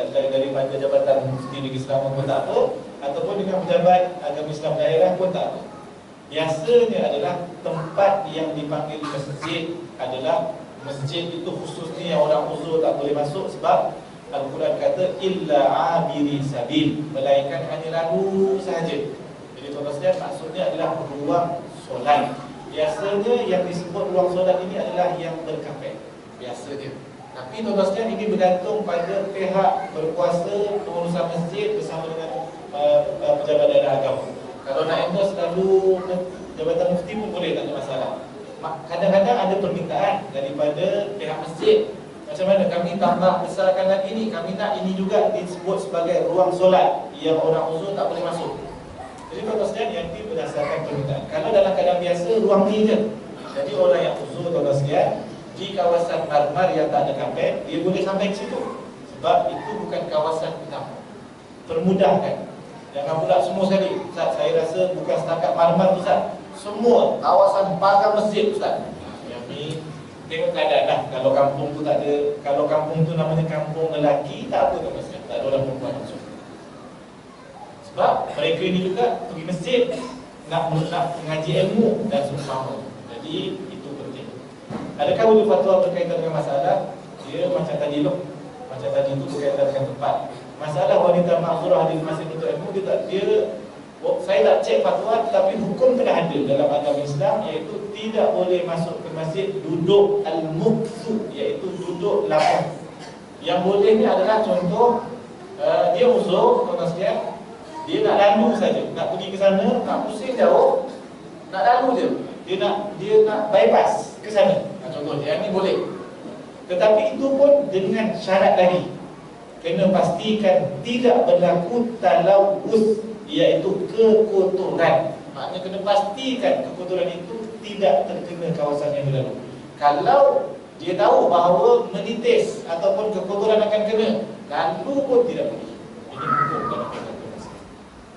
daripada Jabatan Mufti Negeri Selangor pun tak apa, ataupun dengan pejabat agama Islam daerah pun tak apa. Biasanya adalah tempat yang dipanggil masjid adalah masjid itu khususnya yang orang uzur tak boleh masuk, sebab Al-Quran kata illa abiri sabil, melainkan hanya lalu sahaja. Jadi tuan-tuan sekalian, maksudnya adalah ruang solat. Biasanya yang disebut ruang solat ini adalah yang berkapet, biasanya. Tapi tuan-tuan sekalian, ini bergantung pada pihak berkuasa pengurusan masjid bersama dengan pejabat daerah agama. Kalau nak endorse lalu Jabatan Mufti pun boleh, tak ada masalah. Kadang-kadang ada permintaan daripada pihak masjid, macam mana kami tambah besarkan lagi ni, kami nak ini juga disebut sebagai ruang solat yang orang uzur tak boleh masuk. Jadi tuan-tuan sekalian, yang ini berdasarkan permintaan. Kalau dalam keadaan biasa, ruang ni je. Jadi orang yang uzur, tuan-tuan sekalian, di kawasan marmar yang tak ada kapet, dia boleh sampai ke situ, sebab itu bukan kawasan utama. Permudahkan. Jangan pula semua sekali, Ustaz, saya rasa bukan setakat marmar Ustaz, semua kawasan pagar masjid Ustaz. Yang ni tengok keadaan lah. Kalau kampung tu tak ada, kalau kampung tu namanya kampung lelaki, tak apa tu masjid, tak ada orang perempuan masuk. Sebab mereka ini juga pergi masjid nak mengaji ilmu dan seumpama. Jadi itu penting. Adakah wujud fatwa berkaitan dengan masalah? Dia macam tadi loh, macam tadi itu berkaitan dengan tempat. Masalah wanita ma'zurah di masjid untuk ilmu, saya tak cek fatwa, tapi hukum telah ada dalam agama Islam, iaitu tidak boleh masuk ke masjid duduk al-muqsu, iaitu duduk lapang. Yang boleh ni adalah contoh, dia uzur, tuan-tuan sekalian, dia nak lalu saja, nak pergi ke sana, nak pusing jauh, nak lalu je. Dia nak bypass ke sana. Contohnya, yang ni boleh. Tetapi itu pun dengan syarat lagi. Kena pastikan tidak berlaku talawus, iaitu kekotoran. Maknanya kena pastikan kekotoran itu tidak terkena kawasan yang berlalu. Kalau dia tahu bahawa menitis ataupun kekotoran akan kena, lalu pun tidak boleh. Ini hukum dalam agama.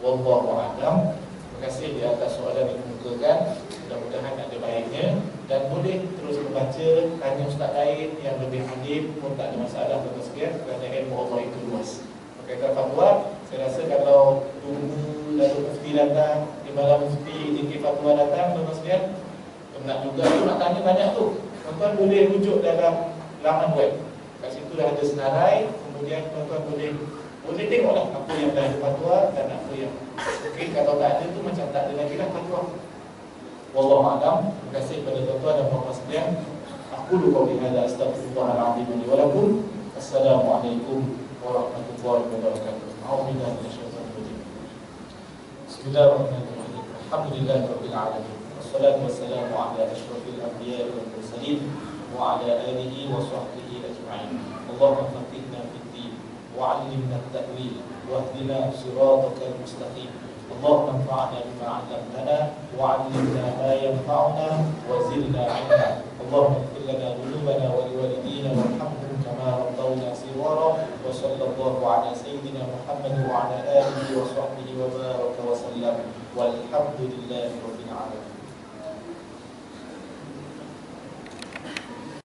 Wallahu a'lam. Terima kasih di atas soalan yang dikemukakan. Mudah-mudahan ada baiknya, dan boleh terus membaca, tanya ustaz lain yang lebih alim pun tak ada masalah, tuan-tuan sekalian, kerana ilmu Allah itu luas. Berkaitan fatwa, saya rasa kalau tunggu lalu mufti datang, di malam mufti dikir fatwa datang, tuan-tuan sekalian, nak juga tu nak tanya banyak tu. Tuan-tuan boleh rujuk dalam laman web. Kat situ dah ada senarai, kemudian tuan-tuan boleh tengoklah apa yang dah ada fatwa dan apa yang mungkin kalau tak ada tu macam tak ada lagi lah fatwa. Wallahu a'lam. Terima kasih kepada tuan-tuan dan puan-puan sekalian. Aqulu qawli hadza astaghfirullahal azim li wa lakum. Assalamualaikum warahmatullahi wabarakatuh. A'udzubillahi minasyaitonir rajim. Bismillahirrahmanirrahim. Alhamdulillahirabbil alamin. Wassalatu wassalamu ala asyrafil anbiya'i wal mursalin wa ala alihi wa sahbihi ajma'in. Allahumma faqihna fid din wa 'allimna at-ta'wil wa ihdina siratal mustaqim. اللهم انفعنا بما علمتنا وعلمنا ما ينفعنا وزدنا علما. اللهم اغفر لنا ذنوبنا ولوالدينا وارحمهم كما ربونا صغارا. وصلى الله على سيدنا محمد وعلى اله وصحبه وبارك وسلم والحمد لله رب العالمين.